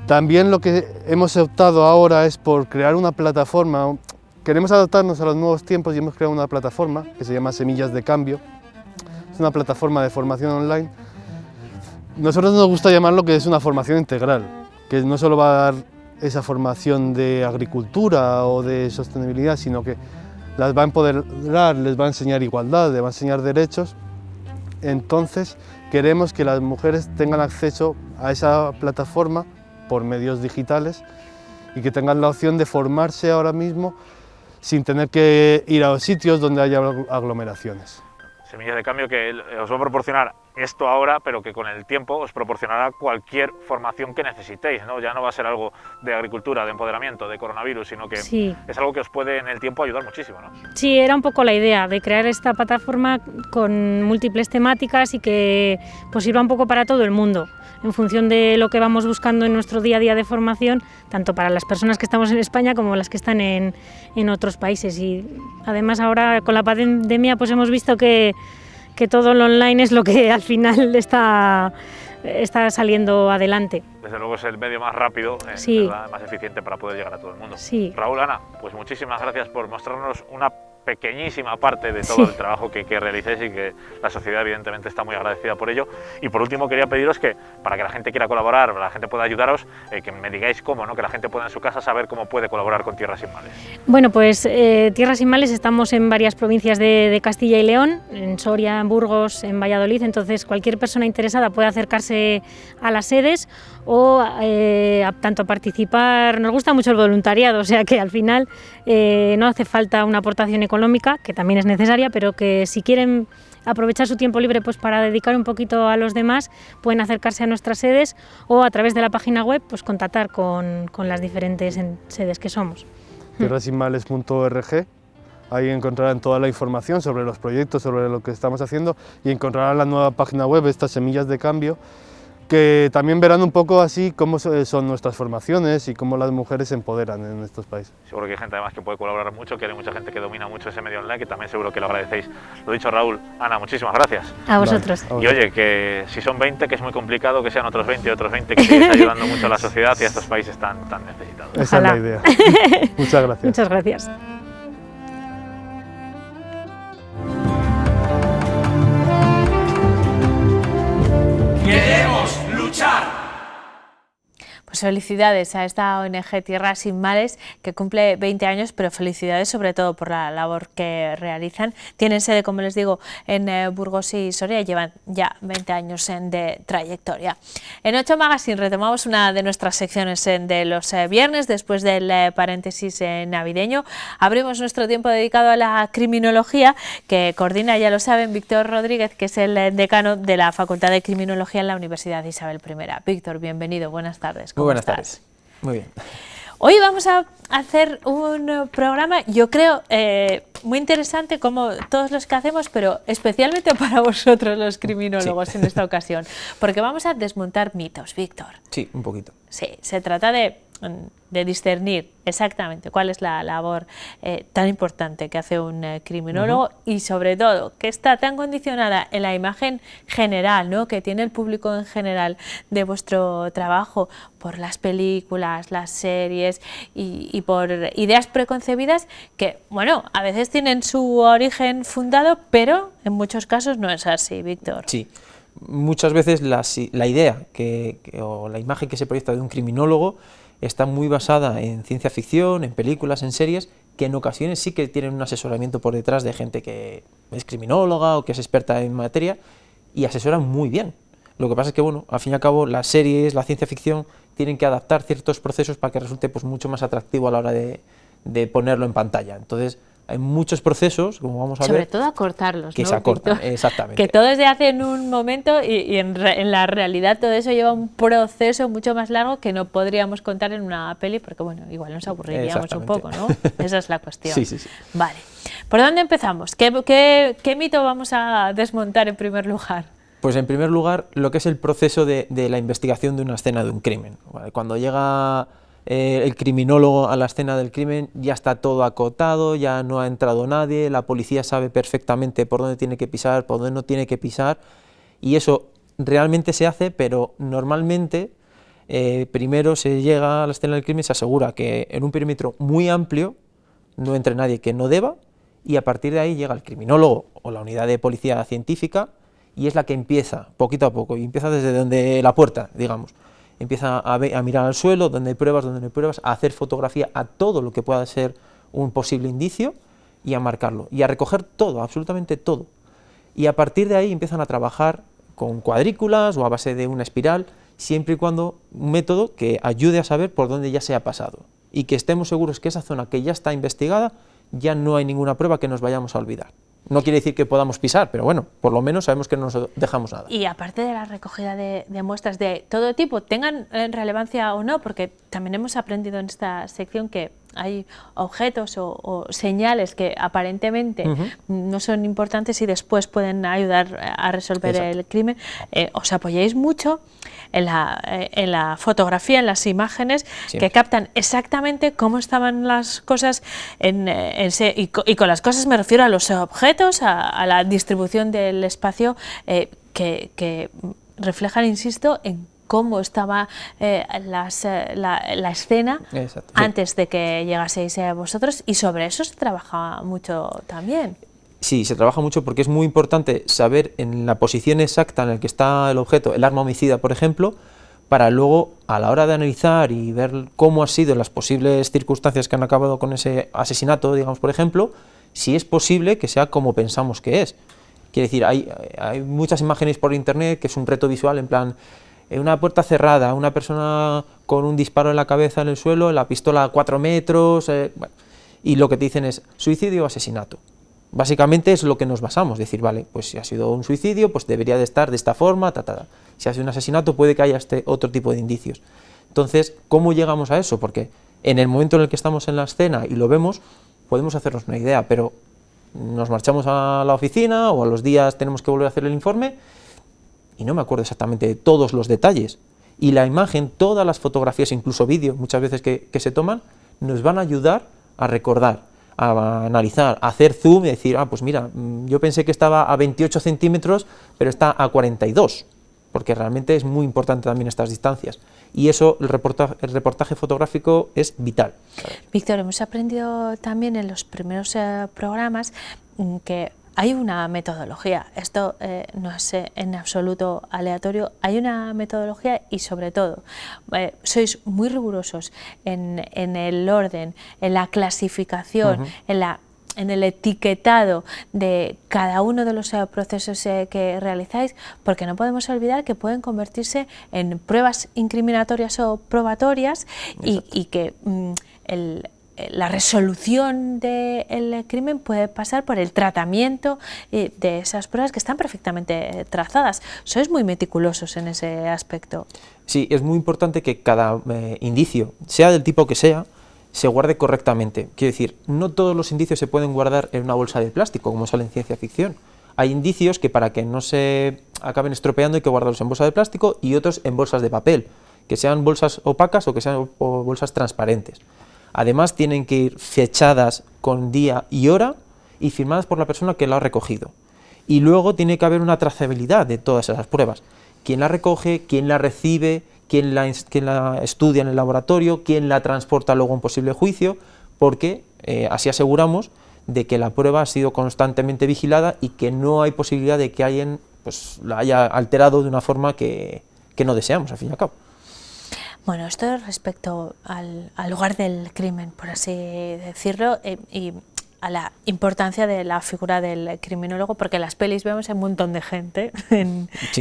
también lo que hemos optado ahora es por crear una plataforma. Queremos adaptarnos a los nuevos tiempos y hemos creado una plataforma que se llama Semillas de Cambio. Es una plataforma de formación online. Nosotros nos gusta llamarlo que es una formación integral, que no solo va a dar esa formación de agricultura o de sostenibilidad, sino que las va a empoderar, les va a enseñar igualdad, les va a enseñar derechos. Entonces queremos que las mujeres tengan acceso a esa plataforma por medios digitales y que tengan la opción de formarse ahora mismo sin tener que ir a sitios donde haya aglomeraciones. Semillas de Cambio que os va a proporcionar esto ahora, pero que con el tiempo os proporcionará cualquier formación que necesitéis, ¿no? Ya no va a ser algo de agricultura, de empoderamiento, de coronavirus, sino que Sí. es algo que os puede en el tiempo ayudar muchísimo, ¿no? Sí, era un poco la idea de crear esta plataforma con múltiples temáticas y que pues sirva un poco para todo el mundo, en función de lo que vamos buscando en nuestro día a día de formación, tanto para las personas que estamos en España como las que están en otros países. Y además ahora con la pandemia pues hemos visto que todo lo online es lo que al final está saliendo adelante. Desde luego es el medio más rápido, Sí. ¿verdad? Más eficiente para poder llegar a todo el mundo. Sí. Raúl, Ana, pues muchísimas gracias por mostrarnos una pequeñísima parte de todo Sí. el trabajo que realicéis y que la sociedad evidentemente está muy agradecida por ello. Y por último quería pediros que para que la gente quiera colaborar, para que la gente pueda ayudaros, que me digáis cómo, ¿no? Que la gente pueda en su casa saber cómo puede colaborar con Tierras Sin Males. Bueno, pues Tierras Sin Males estamos en varias provincias de Castilla y León, en Soria, en Burgos, en Valladolid, entonces cualquier persona interesada puede acercarse a las sedes o tanto a participar. Nos gusta mucho el voluntariado, o sea que al final no hace falta una aportación económica, que también es necesaria, pero que si quieren aprovechar su tiempo libre pues para dedicar un poquito a los demás, pueden acercarse a nuestras sedes o a través de la página web pues contactar con las diferentes sedes que somos. tierrasinmales.org. Ahí encontrarán toda la información sobre los proyectos, sobre lo que estamos haciendo, y encontrarán la nueva página web, estas Semillas de Cambio, que también verán un poco así cómo son nuestras formaciones y cómo las mujeres se empoderan en estos países. Seguro que hay gente además que puede colaborar mucho, que hay mucha gente que domina mucho ese medio online, que también seguro que lo agradecéis. Lo dicho, Raúl, Ana, muchísimas gracias. A vosotros. Vale. Y oye, que si son 20, que es muy complicado que sean otros 20, que sigues ayudando mucho a la sociedad y a estos países tan necesitados. Esa es la idea. Muchas gracias. Muchas gracias. Queremos luchar. Pues felicidades a esta ONG Tierras Sin Males, que cumple 20 años, pero felicidades sobre todo por la labor que realizan. Tienen sede, como les digo, en Burgos y Soria, y llevan ya 20 años de trayectoria. En 8 Magazine retomamos una de nuestras secciones de los viernes, después del paréntesis navideño. Abrimos nuestro tiempo dedicado a la criminología, que coordina, ya lo saben, Víctor Rodríguez, que es el decano de la Facultad de Criminología en la Universidad Isabel I. Víctor, bienvenido, buenas tardes. Muy buenas estás? tardes. Muy bien. Hoy vamos a hacer un programa, yo creo, muy interesante, como todos los que hacemos, pero especialmente para vosotros, los criminólogos, en esta ocasión, porque vamos a desmontar mitos, Víctor. Sí, un poquito. Sí, se trata de discernir exactamente cuál es la labor tan importante que hace un criminólogo y sobre todo que está tan condicionada en la imagen general, ¿no?, que tiene el público en general de vuestro trabajo por las películas, las series y por ideas preconcebidas que, bueno, a veces tienen su origen fundado, pero en muchos casos no es así, Víctor. Sí. Muchas veces la idea o la imagen que se proyecta de un criminólogo está muy basada en ciencia ficción, en películas, en series, que en ocasiones sí que tienen un asesoramiento por detrás de gente que es criminóloga o que es experta en materia y asesoran muy bien. Lo que pasa es que, bueno, al fin y al cabo, las series, la ciencia ficción, tienen que adaptar ciertos procesos para que resulte pues, mucho más atractivo a la hora de ponerlo en pantalla. Entonces, hay muchos procesos, como vamos a ver, sobre todo acortarlos, que ¿no, se acortan, Víctor? exactamente. Que todo se hace en un momento y en la realidad todo eso lleva un proceso mucho más largo que no podríamos contar en una peli, porque bueno, igual nos aburriríamos un poco, ¿no? Esa es la cuestión. Sí, sí, sí. Vale. ¿Por dónde empezamos? ¿Qué mito vamos a desmontar en primer lugar? Pues en primer lugar, lo que es el proceso de la investigación de una escena de un crimen. ¿Vale? Cuando llega el criminólogo a la escena del crimen, ya está todo acotado, ya no ha entrado nadie, la policía sabe perfectamente por dónde tiene que pisar, por dónde no tiene que pisar, y eso realmente se hace, pero normalmente primero se llega a la escena del crimen, se asegura que en un perímetro muy amplio no entre nadie que no deba, y a partir de ahí llega el criminólogo o la unidad de policía científica, y es la que empieza poquito a poco, y empieza desde donde la puerta, digamos. Empieza a mirar al suelo, donde hay pruebas, donde no hay pruebas, a hacer fotografía a todo lo que pueda ser un posible indicio y a marcarlo, y a recoger todo, absolutamente todo. Y a partir de ahí empiezan a trabajar con cuadrículas o a base de una espiral, siempre y cuando un método que ayude a saber por dónde ya se ha pasado y que estemos seguros que esa zona que ya está investigada ya no hay ninguna prueba que nos vayamos a olvidar. No quiere decir que podamos pisar, pero bueno, por lo menos sabemos que no nos dejamos nada. Y aparte de la recogida de muestras de todo tipo, tengan relevancia o no, porque también hemos aprendido en esta sección que hay objetos o señales que aparentemente no son importantes y después pueden ayudar a resolver el crimen. Os apoyáis mucho en la fotografía, en las imágenes que captan exactamente cómo estaban las cosas y con las cosas me refiero a los objetos, a la distribución del espacio que reflejan, insisto, en cómo estaba la escena antes de que llegaseis vosotros, y sobre eso se trabaja mucho también. Sí, se trabaja mucho porque es muy importante saber en la posición exacta en la que está el objeto, el arma homicida, por ejemplo, para luego, a la hora de analizar y ver cómo han sido las posibles circunstancias que han acabado con ese asesinato, digamos, por ejemplo, si es posible que sea como pensamos que es. Quiere decir, hay muchas imágenes por internet que es un reto visual, en plan, una puerta cerrada, una persona con un disparo en la cabeza en el suelo, la pistola a 4 metros, bueno, y lo que te dicen es suicidio o asesinato. Básicamente es lo que nos basamos, decir, vale, pues si ha sido un suicidio, pues debería de estar de esta forma, Si ha sido un asesinato, puede que haya otro tipo de indicios. Entonces, ¿cómo llegamos a eso? Porque en el momento en el que estamos en la escena y lo vemos, podemos hacernos una idea, pero nos marchamos a la oficina o a los días tenemos que volver a hacer el informe y no me acuerdo exactamente de todos los detalles. Y la imagen, todas las fotografías, incluso vídeo, muchas veces que se toman, nos van a ayudar a recordar, a analizar, a hacer zoom y decir, pues mira, yo pensé que estaba a 28 centímetros, pero está a 42, porque realmente es muy importante también estas distancias. Y eso, el reportaje fotográfico es vital. Víctor, hemos aprendido también en los primeros programas que hay una metodología, esto no es en absoluto aleatorio, hay una metodología y sobre todo sois muy rigurosos en el orden, en la clasificación, en el etiquetado de cada uno de los procesos que realizáis, porque no podemos olvidar que pueden convertirse en pruebas incriminatorias o probatorias y que la resolución del crimen puede pasar por el tratamiento de esas pruebas que están perfectamente trazadas. Sois muy meticulosos en ese aspecto. Sí, es muy importante que cada indicio, sea del tipo que sea, se guarde correctamente. Quiero decir, no todos los indicios se pueden guardar en una bolsa de plástico, como sale en ciencia ficción. Hay indicios que para que no se acaben estropeando hay que guardarlos en bolsa de plástico y otros en bolsas de papel, que sean bolsas opacas o que sean bolsas transparentes. Además tienen que ir fechadas con día y hora y firmadas por la persona que la ha recogido. Y luego tiene que haber una trazabilidad de todas esas pruebas. Quién la recoge, quién la recibe, quién la estudia en el laboratorio, quién la transporta luego a un posible juicio, porque así aseguramos de que la prueba ha sido constantemente vigilada y que no hay posibilidad de que alguien pues, la haya alterado de una forma que no deseamos, al fin y al cabo. Bueno, esto respecto al lugar del crimen, por así decirlo, y a la importancia de la figura del criminólogo, porque en las pelis vemos un montón de gente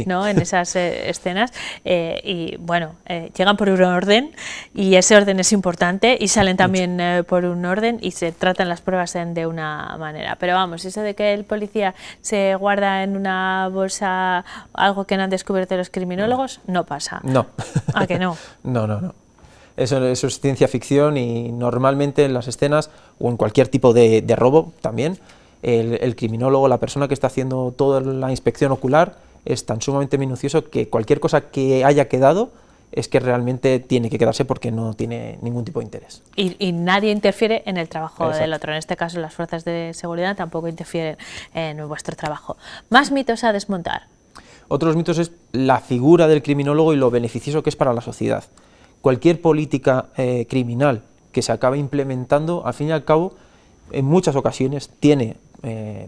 ¿no? en esas escenas y bueno, llegan por un orden y ese orden es importante y salen también por un orden y se tratan las pruebas de una manera. Pero vamos, eso de que el policía se guarda en una bolsa algo que no han descubierto los criminólogos, no pasa. No. ¿A que no? No. Eso es ciencia ficción y normalmente en las escenas o en cualquier tipo de robo también, el criminólogo, la persona que está haciendo toda la inspección ocular es tan sumamente minucioso que cualquier cosa que haya quedado es que realmente tiene que quedarse porque no tiene ningún tipo de interés. Y nadie interfiere en el trabajo del otro, en este caso las fuerzas de seguridad tampoco interfieren en vuestro trabajo. Más mitos a desmontar. Otros mitos es la figura del criminólogo y lo beneficioso que es para la sociedad. Cualquier política criminal que se acabe implementando, al fin y al cabo, en muchas ocasiones tiene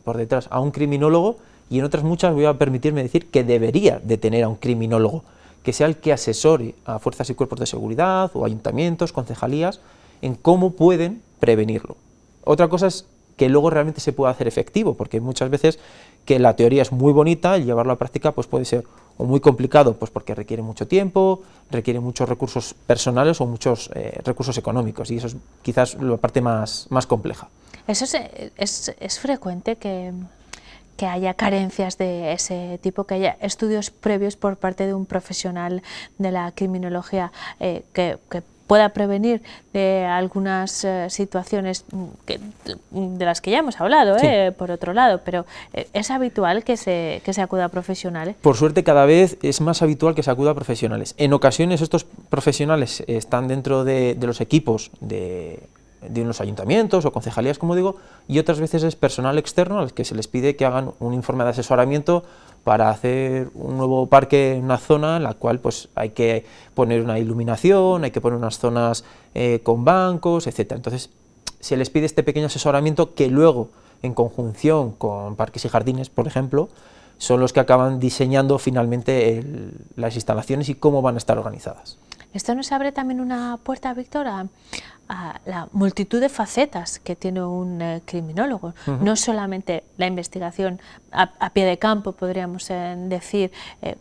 por detrás a un criminólogo y en otras muchas voy a permitirme decir que debería de tener a un criminólogo, que sea el que asesore a fuerzas y cuerpos de seguridad o ayuntamientos, concejalías, en cómo pueden prevenirlo. Otra cosa es que luego realmente se pueda hacer efectivo, porque muchas veces que la teoría es muy bonita y llevarlo a la práctica pues puede ser o muy complicado, pues porque requiere mucho tiempo, requiere muchos recursos personales o muchos recursos económicos, y eso es quizás la parte más compleja. ¿Eso es frecuente que haya carencias de ese tipo, que haya estudios previos por parte de un profesional de la criminología que pueda prevenir de algunas situaciones de las que ya hemos hablado, sí, por otro lado, pero ¿es habitual que se acuda a profesionales? Por suerte cada vez es más habitual que se acuda a profesionales. En ocasiones estos profesionales están dentro de los equipos de unos ayuntamientos o concejalías, como digo, y otras veces es personal externo al que se les pide que hagan un informe de asesoramiento para hacer un nuevo parque en una zona en la cual pues hay que poner una iluminación, hay que poner unas zonas con bancos, etc. Entonces se les pide este pequeño asesoramiento que luego, en conjunción con parques y jardines, por ejemplo, son los que acaban diseñando finalmente las instalaciones y cómo van a estar organizadas. Esto nos abre también una puerta, Víctor, a la multitud de facetas que tiene un criminólogo. No solamente la investigación a pie de campo, podríamos decir,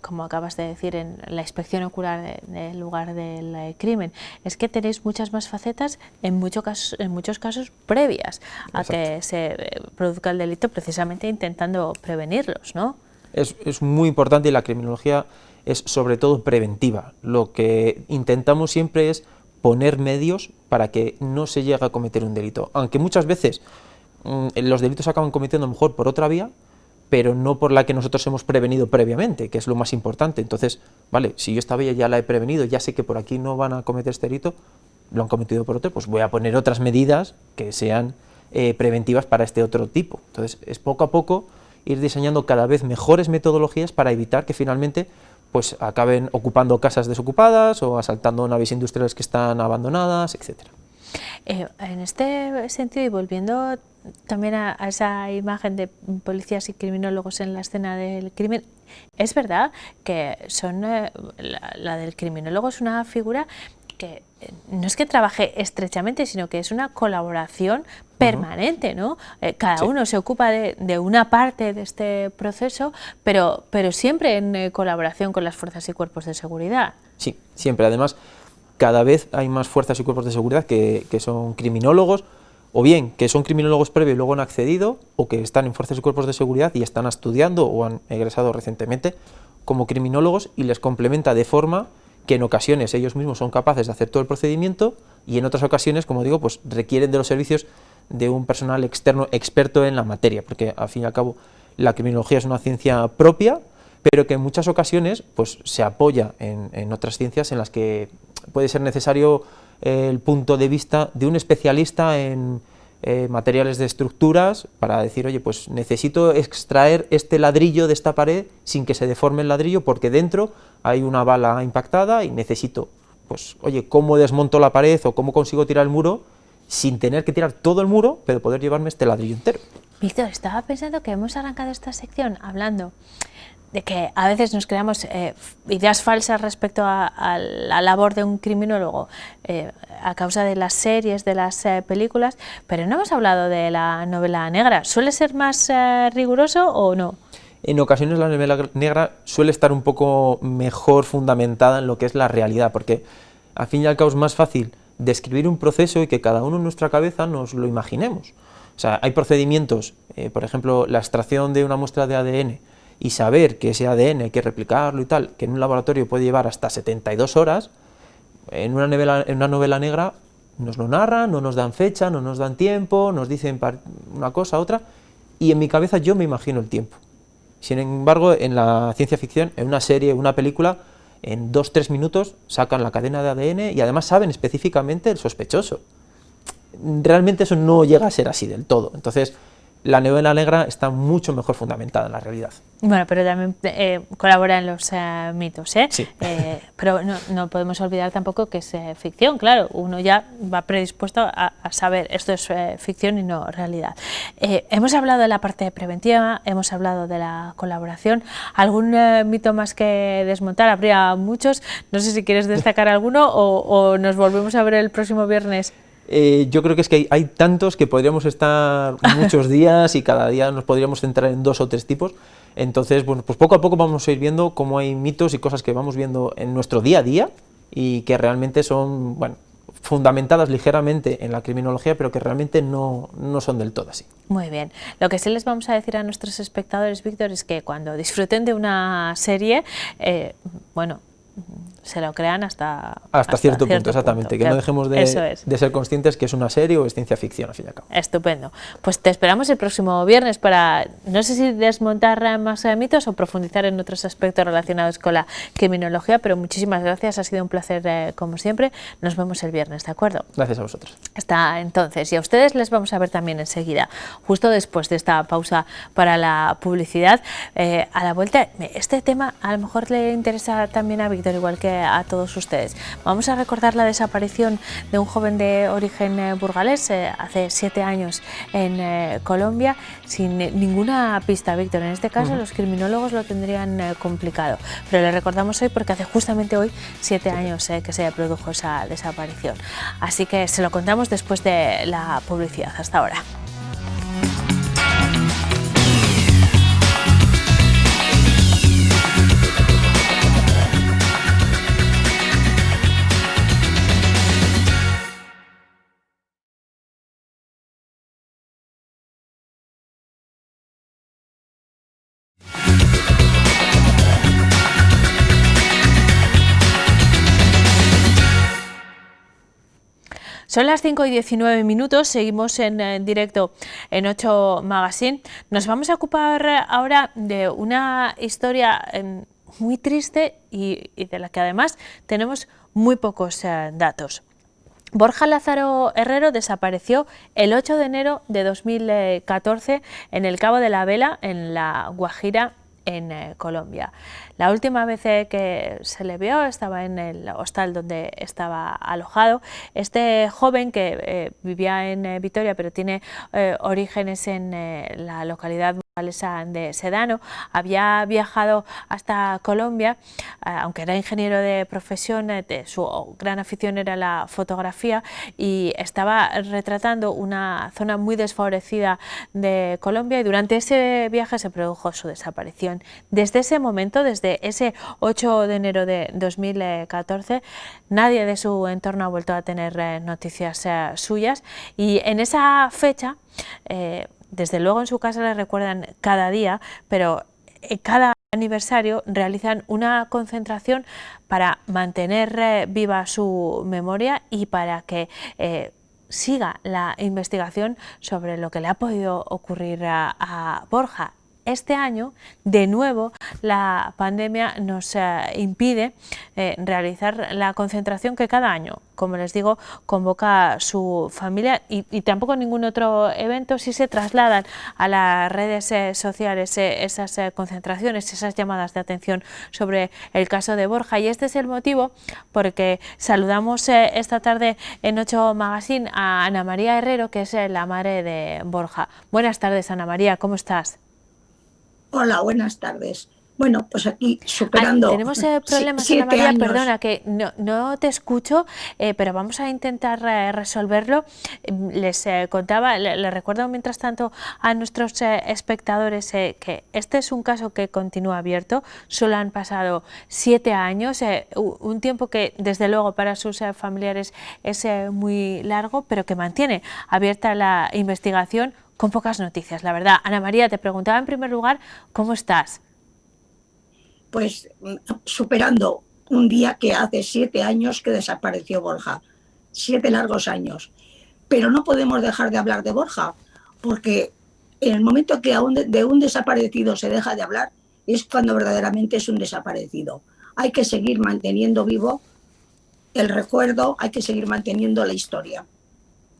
como acabas de decir, en la inspección ocular del lugar del crimen. Es que tenéis muchas más facetas, en muchos casos previas a que se produzca el delito, precisamente intentando prevenirlos, ¿no? Es muy importante, y la criminología es sobre todo preventiva. Lo que intentamos siempre es poner medios para que no se llegue a cometer un delito, aunque muchas veces los delitos se acaban cometiendo a lo mejor por otra vía, pero no por la que nosotros hemos prevenido previamente, que es lo más importante. Entonces, vale, si yo esta vez ya la he prevenido, ya sé que por aquí no van a cometer este delito, lo han cometido por otro, pues voy a poner otras medidas que sean preventivas para este otro tipo. Entonces, es poco a poco ir diseñando cada vez mejores metodologías para evitar que finalmente pues acaben ocupando casas desocupadas o asaltando naves industriales que están abandonadas, etcétera. En este sentido, y volviendo también a esa imagen de policías y criminólogos en la escena del crimen, es verdad que son la del criminólogo es una figura que no es que trabaje estrechamente, sino que es una colaboración permanente, ¿no? Cada uno se ocupa de una parte de este proceso, pero siempre en colaboración con las fuerzas y cuerpos de seguridad. Sí, siempre. Además, cada vez hay más fuerzas y cuerpos de seguridad que son criminólogos, o bien que son criminólogos previos y luego han accedido, o que están en fuerzas y cuerpos de seguridad y están estudiando o han egresado recientemente como criminólogos, y les complementa de forma que en ocasiones ellos mismos son capaces de hacer todo el procedimiento, y en otras ocasiones, como digo, pues requieren de los servicios de un personal externo experto en la materia, porque al fin y al cabo la criminología es una ciencia propia, pero que en muchas ocasiones pues se apoya en otras ciencias en las que puede ser necesario el punto de vista de un especialista en materiales de estructuras, para decir, oye, pues necesito extraer este ladrillo de esta pared sin que se deforme el ladrillo porque dentro hay una bala impactada y necesito, pues, oye, ¿cómo desmonto la pared o cómo consigo tirar el muro sin tener que tirar todo el muro, pero poder llevarme este ladrillo entero? Víctor, estaba pensando que hemos arrancado esta sección hablando de que a veces nos creamos ideas falsas respecto a la labor de un criminólogo a causa de las series, de las películas, pero no hemos hablado de la novela negra. ¿Suele ser más riguroso o no? En ocasiones la novela negra suele estar un poco mejor fundamentada en lo que es la realidad, porque al fin y al cabo es más fácil describir un proceso y que cada uno en nuestra cabeza nos lo imaginemos. O sea, hay procedimientos, por ejemplo, la extracción de una muestra de ADN, y saber que ese ADN hay que replicarlo y tal, que en un laboratorio puede llevar hasta 72 horas, en una novela negra nos lo narran, no nos dan fecha, no nos dan tiempo, nos dicen una cosa, otra, y en mi cabeza yo me imagino el tiempo. Sin embargo, en la ciencia ficción, en una serie, una película, en 2-3 minutos sacan la cadena de ADN y además saben específicamente el sospechoso. Realmente eso no llega a ser así del todo. Entonces, la novela negra está mucho mejor fundamentada en la realidad. Bueno, pero también colabora en los mitos, ¿eh? Sí. Pero no podemos olvidar tampoco que es ficción, claro, uno ya va predispuesto a saber esto es ficción y no realidad. Hemos hablado de la parte preventiva, hemos hablado de la colaboración. ¿Algún mito más que desmontar? Habría muchos, no sé si quieres destacar alguno o nos volvemos a ver el próximo viernes. Yo creo que es que hay tantos que podríamos estar muchos días y cada día nos podríamos centrar en 2 o 3 tipos. Entonces, bueno, pues poco a poco vamos a ir viendo cómo hay mitos y cosas que vamos viendo en nuestro día a día y que realmente son, bueno, fundamentadas ligeramente en la criminología, pero que realmente no son del todo así. Muy bien. Lo que sí les vamos a decir a nuestros espectadores, Víctor, es que cuando disfruten de una serie, bueno, se lo crean hasta cierto punto, exactamente, que no dejemos de ser conscientes que es una serie o es ciencia ficción, al fin y al cabo. Estupendo. Pues te esperamos el próximo viernes para, no sé si desmontar más mitos o profundizar en otros aspectos relacionados con la criminología, pero muchísimas gracias, ha sido un placer como siempre. Nos vemos el viernes, ¿de acuerdo? Gracias a vosotros. Hasta entonces, y a ustedes les vamos a ver también enseguida, justo después de esta pausa para la publicidad. A la vuelta, este tema a lo mejor le interesa también a Víctor, igual que a todos ustedes. Vamos a recordar la desaparición de un joven de origen burgalés hace 7 años en Colombia, sin ninguna pista, Víctor. En este caso los criminólogos lo tendrían complicado, pero le recordamos hoy porque hace justamente hoy 7 años que se produjo esa desaparición. Así que se lo contamos después de la publicidad. Hasta ahora. Son las 5:19, seguimos en directo en 8 Magazine. Nos vamos a ocupar ahora de una historia muy triste y de la que además tenemos muy pocos datos. Borja Lázaro Herrero desapareció el 8 de enero de 2014 en el Cabo de la Vela, en la Guajira, en Colombia. La última vez que se le vio estaba en el hostal donde estaba alojado. Este joven que vivía en Vitoria pero tiene orígenes en la localidad burgalesa de Sedano, había viajado hasta Colombia, aunque era ingeniero de profesión, su gran afición era la fotografía y estaba retratando una zona muy desfavorecida de Colombia, y durante ese viaje se produjo su desaparición. Desde ese momento, desde ese 8 de enero de 2014, nadie de su entorno ha vuelto a tener noticias suyas, y en esa fecha, desde luego en su casa le recuerdan cada día, pero cada aniversario realizan una concentración para mantener viva su memoria y para que siga la investigación sobre lo que le ha podido ocurrir a Borja. Este año, de nuevo, la pandemia nos impide realizar la concentración que cada año, como les digo, convoca su familia, y tampoco ningún otro evento. Si se trasladan a las redes sociales esas concentraciones, esas llamadas de atención sobre el caso de Borja, y este es el motivo porque saludamos esta tarde en 8 Magazine a Ana María Herrero, que es la madre de Borja. Buenas tardes, Ana María, ¿cómo estás? Hola, buenas tardes. Bueno, pues aquí superando. Tenemos problemas, Ana María, perdona que no te escucho, pero vamos a intentar resolverlo. Les contaba, les recuerdo mientras tanto a nuestros espectadores que este es un caso que continúa abierto. Solo han pasado 7 años, un tiempo que desde luego para sus familiares es muy largo, pero que mantiene abierta la investigación con pocas noticias, la verdad. Ana María, te preguntaba en primer lugar, ¿cómo estás? Pues superando un día que hace 7 años que desapareció Borja, 7 largos años. Pero no podemos dejar de hablar de Borja, porque en el momento que de un desaparecido se deja de hablar, es cuando verdaderamente es un desaparecido. Hay que seguir manteniendo vivo el recuerdo, hay que seguir manteniendo la historia.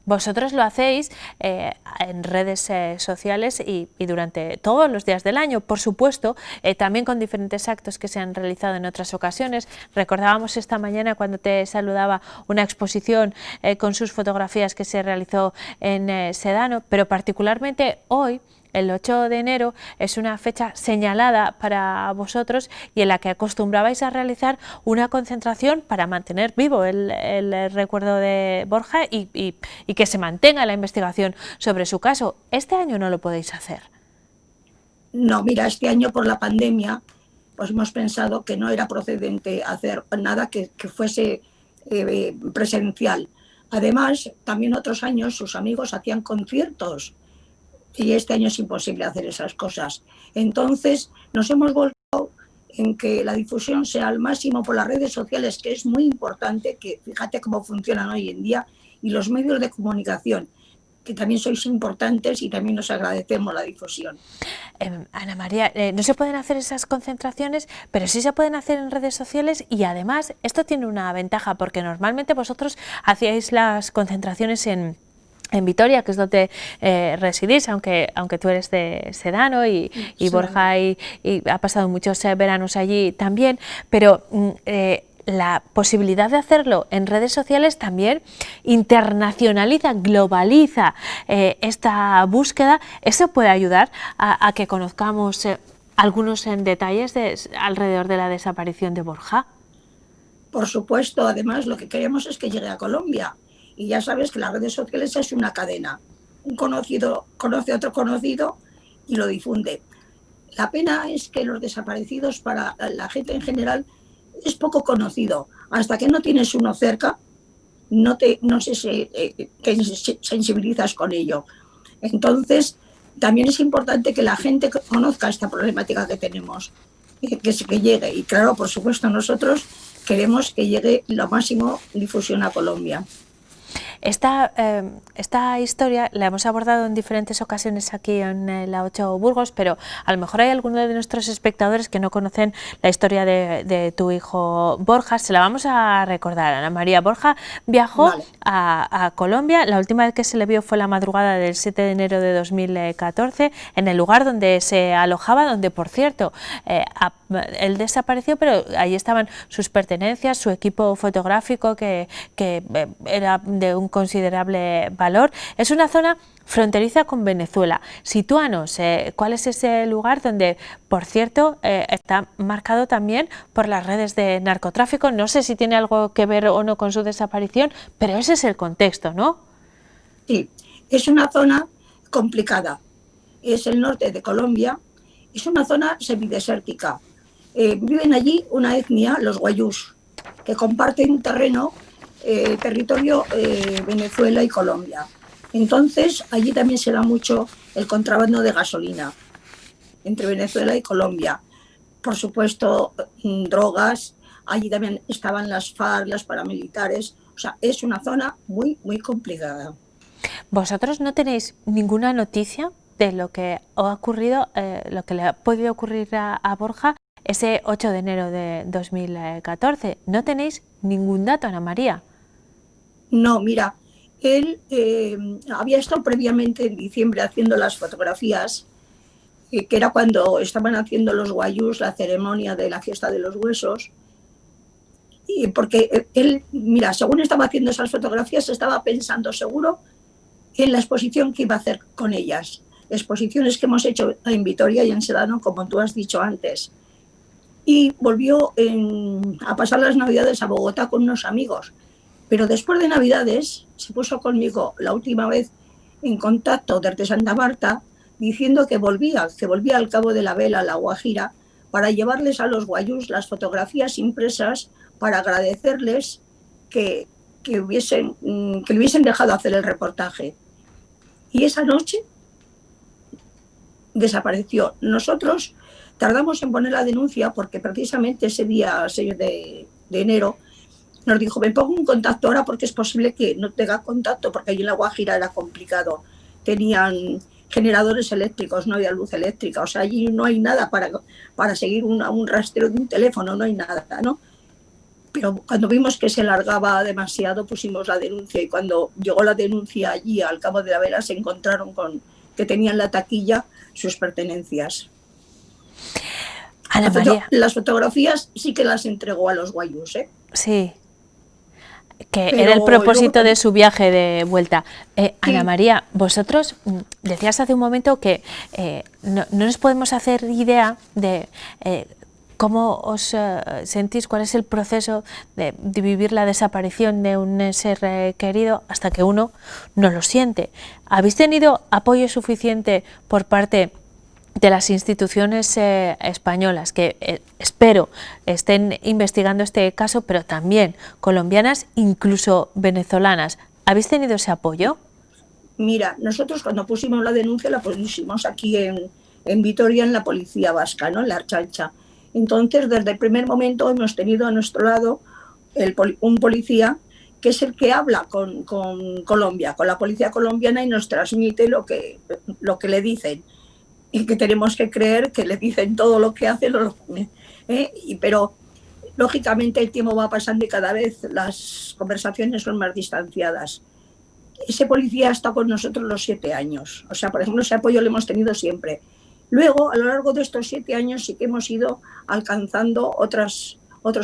Vosotros lo hacéis en redes sociales y durante todos los días del año, por supuesto, también con diferentes actos que se han realizado en otras ocasiones. Recordábamos esta mañana cuando te saludaba una exposición con sus fotografías que se realizó en Sedano, pero particularmente hoy, el 8 de enero, es una fecha señalada para vosotros y en la que acostumbrabais a realizar una concentración para mantener vivo el recuerdo de Borja y que se mantenga la investigación sobre su caso. ¿Este año no lo podéis hacer? No, mira, este año por la pandemia pues hemos pensado que no era procedente hacer nada que fuese presencial. Además, también otros años sus amigos hacían conciertos, y este año es imposible hacer esas cosas. Entonces nos hemos volcado en que la difusión sea al máximo por las redes sociales, que es muy importante, que fíjate cómo funcionan hoy en día, y los medios de comunicación, que también sois importantes y también nos agradecemos la difusión. Ana María, no se pueden hacer esas concentraciones, pero sí se pueden hacer en redes sociales, y además esto tiene una ventaja, porque normalmente vosotros hacíais las concentraciones en Vitoria, que es donde residís, aunque tú eres de Sedano y Borja y ha pasado muchos veranos allí también, pero la posibilidad de hacerlo en redes sociales también internacionaliza, globaliza esta búsqueda. Eso puede ayudar a que conozcamos algunos detalles alrededor de la desaparición de Borja. Por supuesto, además lo que queremos es que llegue a Colombia. Y ya sabes que las redes sociales es una cadena. Un conocido conoce a otro conocido y lo difunde. La pena es que los desaparecidos para la gente en general es poco conocido. Hasta que no tienes uno cerca, no te sensibilizas con ello. Entonces, también es importante que la gente conozca esta problemática que tenemos, que llegue. Y claro, por supuesto, nosotros queremos que llegue lo máximo difusión a Colombia. Esta historia la hemos abordado en diferentes ocasiones aquí en la 8 Burgos, pero a lo mejor hay alguno de nuestros espectadores que no conocen la historia de tu hijo Borja. Se la vamos a recordar. Ana María Borja viajó a Colombia. La última vez que se le vio fue la madrugada del 7 de enero de 2014 en el lugar donde se alojaba, donde, por cierto, él desapareció, pero ahí estaban sus pertenencias, su equipo fotográfico que era de un considerable valor. Es una zona fronteriza con Venezuela. Sitúanos, ¿cuál es ese lugar donde, por cierto, está marcado también por las redes de narcotráfico? No sé si tiene algo que ver o no con su desaparición, pero ese es el contexto, ¿no? Sí, es una zona complicada. Es el norte de Colombia, es una zona semidesértica. Viven allí una etnia, los guayús, que comparten territorio Venezuela y Colombia. Entonces, allí también se da mucho el contrabando de gasolina entre Venezuela y Colombia. Por supuesto, drogas, allí también estaban las FARC, las paramilitares. O sea, es una zona muy, muy complicada. ¿Vosotros no tenéis ninguna noticia de lo que ha ocurrido, lo que le ha podido ocurrir a Borja ese 8 de enero de 2014? ¿No tenéis ningún dato, Ana María? No, mira, él había estado previamente en diciembre haciendo las fotografías, que era cuando estaban haciendo los guayús la ceremonia de la fiesta de los huesos, y porque él, mira, según estaba haciendo esas fotografías, estaba pensando seguro en la exposición que iba a hacer con ellas, exposiciones que hemos hecho en Vitoria y en Sedano, como tú has dicho antes, y volvió a pasar las Navidades a Bogotá con unos amigos. Pero después de Navidades se puso conmigo la última vez en contacto desde Santa Marta diciendo que volvía al Cabo de la Vela, a La Guajira, para llevarles a los guayús las fotografías impresas para agradecerles que le hubiesen dejado hacer el reportaje. Y esa noche desapareció. Nosotros tardamos en poner la denuncia porque precisamente ese día 6 de enero nos dijo, me pongo en contacto ahora porque es posible que no tenga contacto, porque allí en La Guajira era complicado. Tenían generadores eléctricos, no había luz eléctrica, o sea, allí no hay nada para seguir un rastreo de un teléfono, no hay nada, ¿no? Pero cuando vimos que se largaba demasiado, pusimos la denuncia, y cuando llegó la denuncia allí al Cabo de la Vela se encontraron con que tenían la taquilla sus pertenencias. Ana María. Las fotografías sí que las entregó a los guayús, ¿eh? Sí. Que era el propósito de su viaje de vuelta. Ana María, vosotros decías hace un momento que no nos podemos hacer idea de cómo os sentís, cuál es el proceso de vivir la desaparición de un ser querido hasta que uno no lo siente. ¿Habéis tenido apoyo suficiente por parte de las instituciones españolas que espero estén investigando este caso, pero también colombianas, incluso venezolanas? ¿Habéis tenido ese apoyo? Mira, nosotros cuando pusimos la denuncia la pusimos aquí en Vitoria, en la policía vasca, ¿no? En la Archancha. Entonces, desde el primer momento hemos tenido a nuestro lado un policía que es el que habla con Colombia, con la policía colombiana, y nos transmite lo que le dicen. Y que tenemos que creer que le dicen todo lo que hacen, pero lógicamente el tiempo va pasando y cada vez las conversaciones son más distanciadas. Ese policía está con nosotros los 7 años, o sea, por ejemplo, ese apoyo lo hemos tenido siempre. Luego, a lo largo de estos 7 años sí que hemos ido alcanzando otros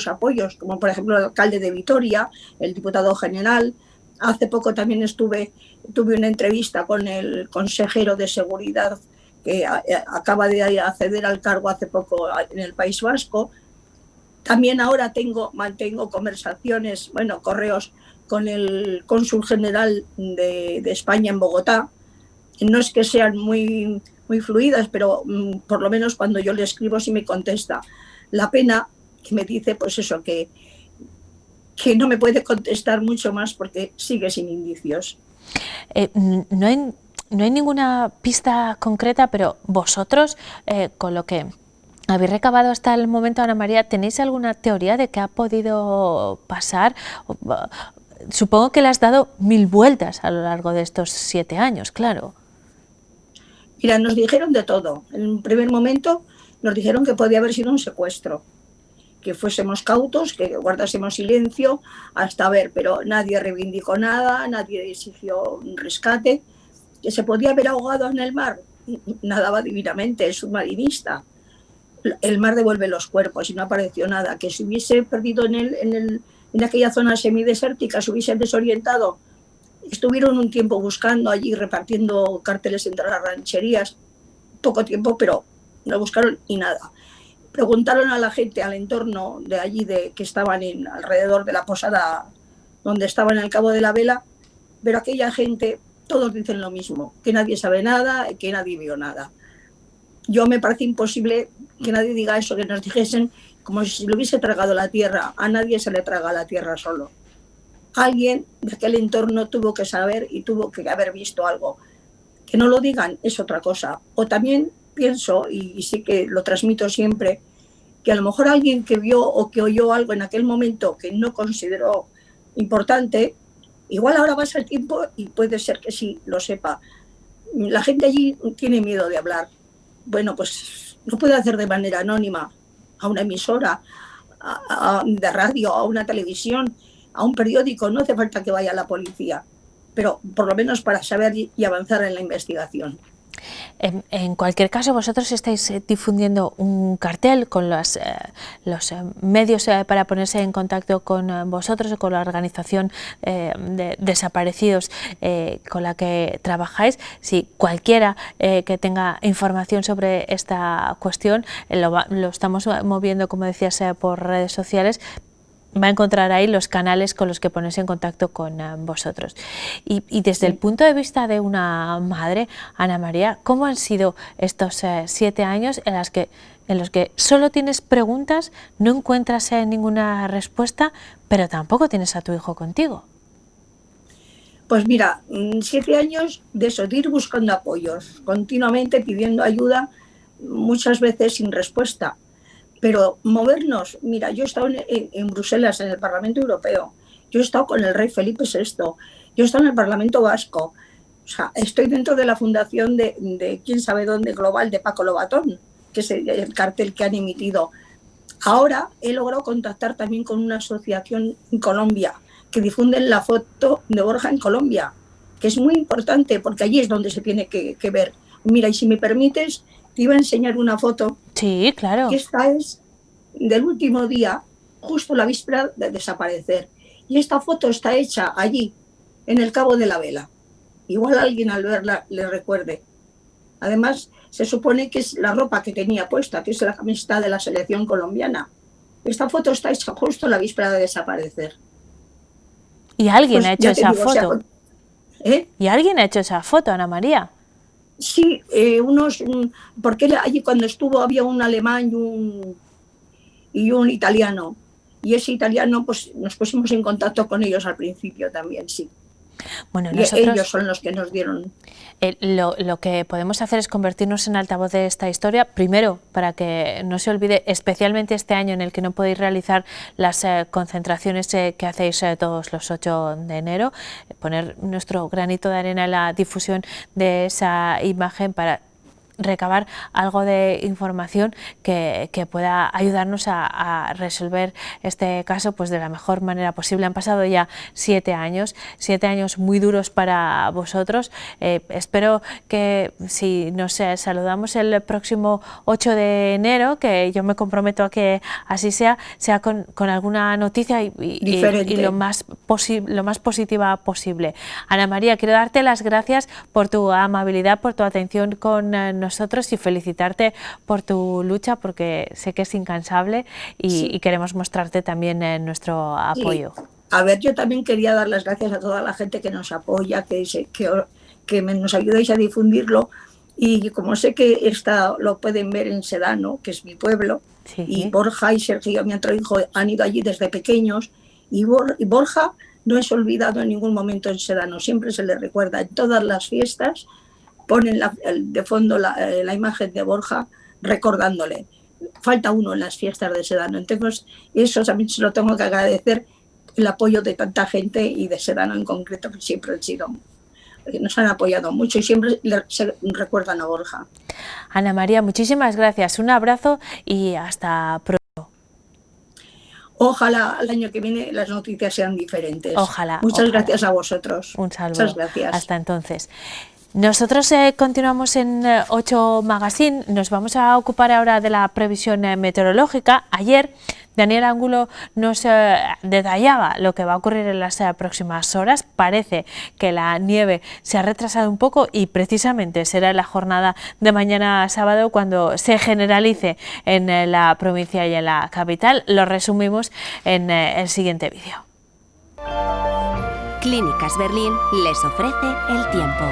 apoyos, como por ejemplo el alcalde de Vitoria, el diputado general. Hace poco también tuve una entrevista con el consejero de Seguridad, que acaba de acceder al cargo hace poco en el País Vasco. También ahora mantengo conversaciones, correos con el cónsul general de España en Bogotá. No es que sean muy, muy fluidas, pero por lo menos cuando yo le escribo sí me contesta. La pena que me dice, pues eso, que no me puede contestar mucho más porque sigue sin indicios. No hay ninguna pista concreta, pero vosotros, con lo que habéis recabado hasta el momento, Ana María, ¿tenéis alguna teoría de qué ha podido pasar? supongo que le has dado 1000 vueltas a lo largo de estos 7 años, claro. Mira, nos dijeron de todo. En un primer momento nos dijeron que podía haber sido un secuestro, que fuésemos cautos, que guardásemos silencio hasta ver, pero nadie reivindicó nada, nadie exigió un rescate, que se podía haber ahogado en el mar, nadaba divinamente, es submarinista. El mar devuelve los cuerpos y no apareció nada, que se hubiese perdido en aquella zona semidesértica, se hubiese desorientado. Estuvieron un tiempo buscando allí, repartiendo carteles entre las rancherías, poco tiempo, pero no buscaron y nada. Preguntaron a la gente, al entorno de allí, que estaban alrededor de la posada donde estaba en el Cabo de la Vela, pero aquella gente, todos dicen lo mismo, que nadie sabe nada, que nadie vio nada. Yo me parece imposible que nadie diga eso, que nos dijesen como si lo hubiese tragado la tierra. A nadie se le traga la tierra solo. Alguien de aquel entorno tuvo que saber y tuvo que haber visto algo. Que no lo digan es otra cosa. O también pienso, y sí que lo transmito siempre, que a lo mejor alguien que vio o que oyó algo en aquel momento que no consideró importante, igual ahora pasa el tiempo y puede ser que sí lo sepa. La gente allí tiene miedo de hablar. Bueno, pues lo puede hacer de manera anónima, a una emisora de radio, a una televisión, a un periódico. No hace falta que vaya la policía, pero por lo menos para saber y avanzar en la investigación. En cualquier caso, vosotros estáis difundiendo un cartel con los medios para ponerse en contacto con vosotros o con la organización de desaparecidos con la que trabajáis. Si cualquiera que tenga información sobre esta cuestión, lo estamos moviendo, como decías, por redes sociales, va a encontrar ahí los canales con los que ponerse en contacto con vosotros. Y desde el punto de vista de una madre, Ana María, ¿cómo han sido estos 7 años en los que solo tienes preguntas, no encuentras ninguna respuesta, pero tampoco tienes a tu hijo contigo? Pues mira, 7 años de eso, de ir buscando apoyos, continuamente pidiendo ayuda, muchas veces sin respuesta. Pero movernos, mira, yo he estado en Bruselas, en el Parlamento Europeo, yo he estado con el rey Felipe VI, yo he estado en el Parlamento Vasco, o sea, estoy dentro de la fundación de quién sabe dónde global de Paco Lobatón, que es el cartel que han emitido. Ahora he logrado contactar también con una asociación en Colombia que difunden la foto de Borja en Colombia, que es muy importante porque allí es donde se tiene que ver. Mira, y si me permites, te iba a enseñar una foto. Sí, claro. Que esta es del último día, justo la víspera de desaparecer. Y esta foto está hecha allí, en el Cabo de la Vela. Igual alguien al verla le recuerde. Además, se supone que es la ropa que tenía puesta, que es la camiseta de la selección colombiana. Esta foto está hecha justo la víspera de desaparecer. ¿Y alguien Pues ha hecho esa foto? O sea, ¿Y alguien ha hecho esa foto, Ana María? Sí, porque allí cuando estuvo había un alemán y un italiano. Y ese italiano, pues nos pusimos en contacto con ellos al principio también, sí. Bueno, y nosotros, ellos son los que nos dieron. Lo que podemos hacer es convertirnos en altavoz de esta historia, primero para que no se olvide, especialmente este año en el que no podéis realizar las concentraciones que hacéis todos los 8 de enero, poner nuestro granito de arena en la difusión de esa imagen para recabar algo de información que pueda ayudarnos a resolver este caso pues de la mejor manera posible. Han pasado ya 7 años muy duros para vosotros. Espero que si nos saludamos el próximo 8 de enero, que yo me comprometo a que así sea con alguna noticia y lo más positiva posible. Ana María, quiero darte las gracias por tu amabilidad, por tu atención con nosotros y felicitarte por tu lucha, porque sé que es incansable y queremos mostrarte también nuestro apoyo. Sí. A ver, yo también quería dar las gracias a toda la gente que nos apoya, que nos ayudéis a difundirlo, y como sé que lo pueden ver en Sedano, que es mi pueblo, sí. Y Borja y Sergio, mi otro hijo, han ido allí desde pequeños, y Borja no es olvidado en ningún momento en Sedano, siempre se le recuerda en todas las fiestas. Ponen de fondo la imagen de Borja recordándole. Falta uno en las fiestas de Sedano. Entonces, eso también se lo tengo que agradecer el apoyo de tanta gente y de Sedano en concreto, que siempre han sido, nos han apoyado mucho y siempre se recuerdan a Borja. Ana María, muchísimas gracias, un abrazo y hasta pronto. Ojalá el año que viene las noticias sean diferentes. Ojalá. Muchas gracias a vosotros. Un saludo. Muchas gracias. Hasta entonces. Nosotros continuamos en 8 Magazine, nos vamos a ocupar ahora de la previsión meteorológica. Ayer Daniel Angulo nos detallaba lo que va a ocurrir en las próximas horas. Parece que la nieve se ha retrasado un poco y precisamente será en la jornada de mañana sábado cuando se generalice en la provincia y en la capital. Lo resumimos en el siguiente vídeo. Clínicas Berlín les ofrece el tiempo.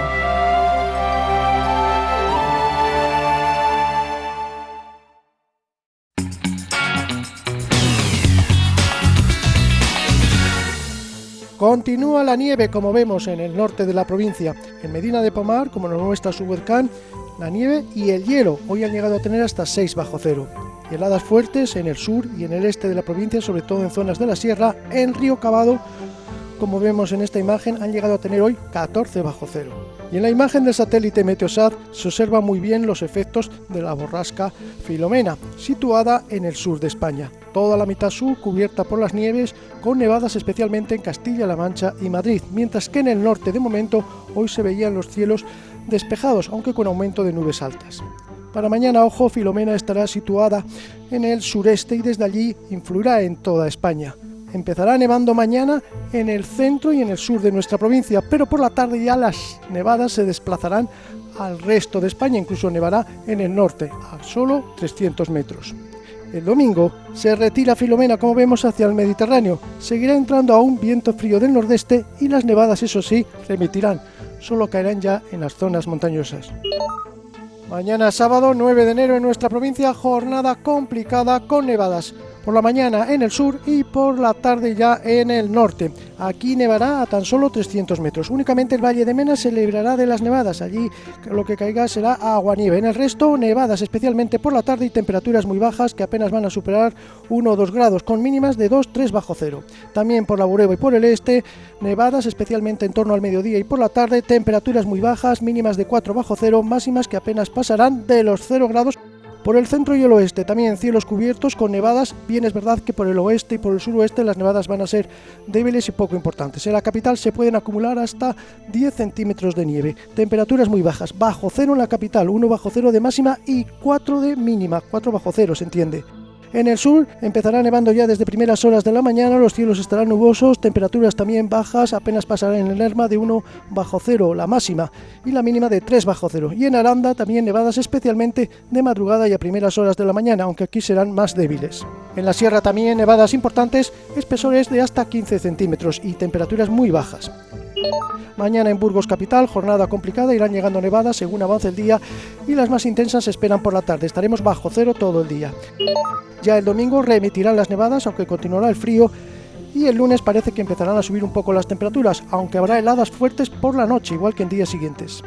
Continúa la nieve, como vemos en el norte de la provincia. En Medina de Pomar, como nos muestra su webcam, la nieve y el hielo hoy han llegado a tener hasta 6 bajo cero. Heladas fuertes en el sur y en el este de la provincia, sobre todo en zonas de la sierra. En Río Cavado, como vemos en esta imagen, han llegado a tener hoy 14 bajo cero. Y en la imagen del satélite Meteosat se observan muy bien los efectos de la borrasca Filomena, situada en el sur de España. Toda la mitad sur cubierta por las nieves, con nevadas especialmente en Castilla-La Mancha y Madrid, mientras que en el norte de momento hoy se veían los cielos despejados, aunque con aumento de nubes altas. Para mañana, ojo, Filomena estará situada en el sureste y desde allí influirá en toda España. Empezará nevando mañana en el centro y en el sur de nuestra provincia, pero por la tarde ya las nevadas se desplazarán al resto de España, incluso nevará en el norte, a solo 300 metros. El domingo se retira Filomena, como vemos, hacia el Mediterráneo. Seguirá entrando aún viento frío del nordeste y las nevadas, eso sí, remitirán. Solo caerán ya en las zonas montañosas. Mañana sábado 9 de enero en nuestra provincia, jornada complicada con nevadas. Por la mañana en el sur y por la tarde ya en el norte. Aquí nevará a tan solo 300 metros. Únicamente el Valle de Mena se librará de las nevadas. Allí lo que caiga será aguanieve. En el resto, nevadas, especialmente por la tarde, y temperaturas muy bajas que apenas van a superar 1 o 2 grados, con mínimas de 2-3 bajo cero. También por la Bureba y por el este, nevadas, especialmente en torno al mediodía y por la tarde, temperaturas muy bajas, mínimas de 4 bajo cero, máximas que apenas pasarán de los 0 grados. Por el centro y el oeste también cielos cubiertos con nevadas. Bien es verdad que por el oeste y por el suroeste las nevadas van a ser débiles y poco importantes. En la capital se pueden acumular hasta 10 centímetros de nieve. Temperaturas muy bajas, bajo cero en la capital, 1 bajo cero de máxima y 4 de mínima, 4 bajo cero se entiende. En el sur empezará nevando ya desde primeras horas de la mañana, los cielos estarán nubosos, temperaturas también bajas, apenas pasarán en el Lerma de 1 bajo cero la máxima y la mínima de 3 bajo cero. Y en Aranda también nevadas, especialmente de madrugada y a primeras horas de la mañana, aunque aquí serán más débiles. En la sierra también nevadas importantes, espesores de hasta 15 centímetros y temperaturas muy bajas. Mañana en Burgos capital, jornada complicada, irán llegando nevadas según avance el día y las más intensas se esperan por la tarde. Estaremos bajo cero todo el día. Ya el domingo reemitirán las nevadas, aunque continuará el frío, y el lunes parece que empezarán a subir un poco las temperaturas, aunque habrá heladas fuertes por la noche, igual que en días siguientes.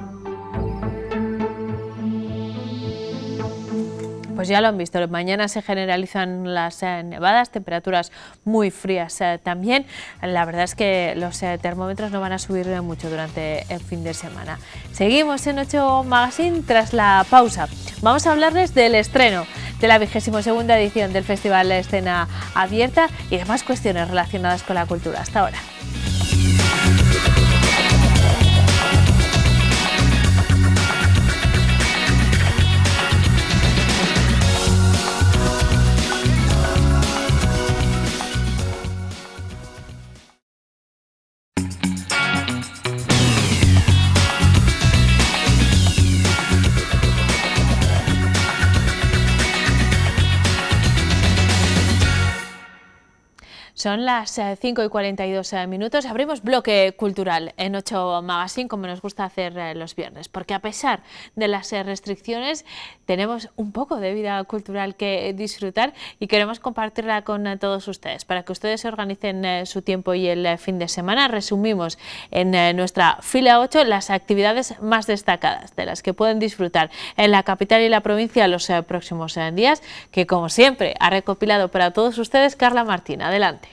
Pues ya lo han visto, mañana se generalizan las nevadas, temperaturas muy frías también. La verdad es que los termómetros no van a subir mucho durante el fin de semana. Seguimos en 8 Magazine tras la pausa. Vamos a hablarles del estreno de la 22ª edición del Festival de Escena Abierta y demás cuestiones relacionadas con la cultura. Hasta ahora. Son las 5:42 minutos. Abrimos bloque cultural en 8 Magazine, como nos gusta hacer los viernes, porque a pesar de las restricciones tenemos un poco de vida cultural que disfrutar y queremos compartirla con todos ustedes. Para que ustedes organicen su tiempo y el fin de semana, resumimos en nuestra fila 8 las actividades más destacadas de las que pueden disfrutar en la capital y la provincia los próximos días, que como siempre ha recopilado para todos ustedes Carla Martín. Adelante.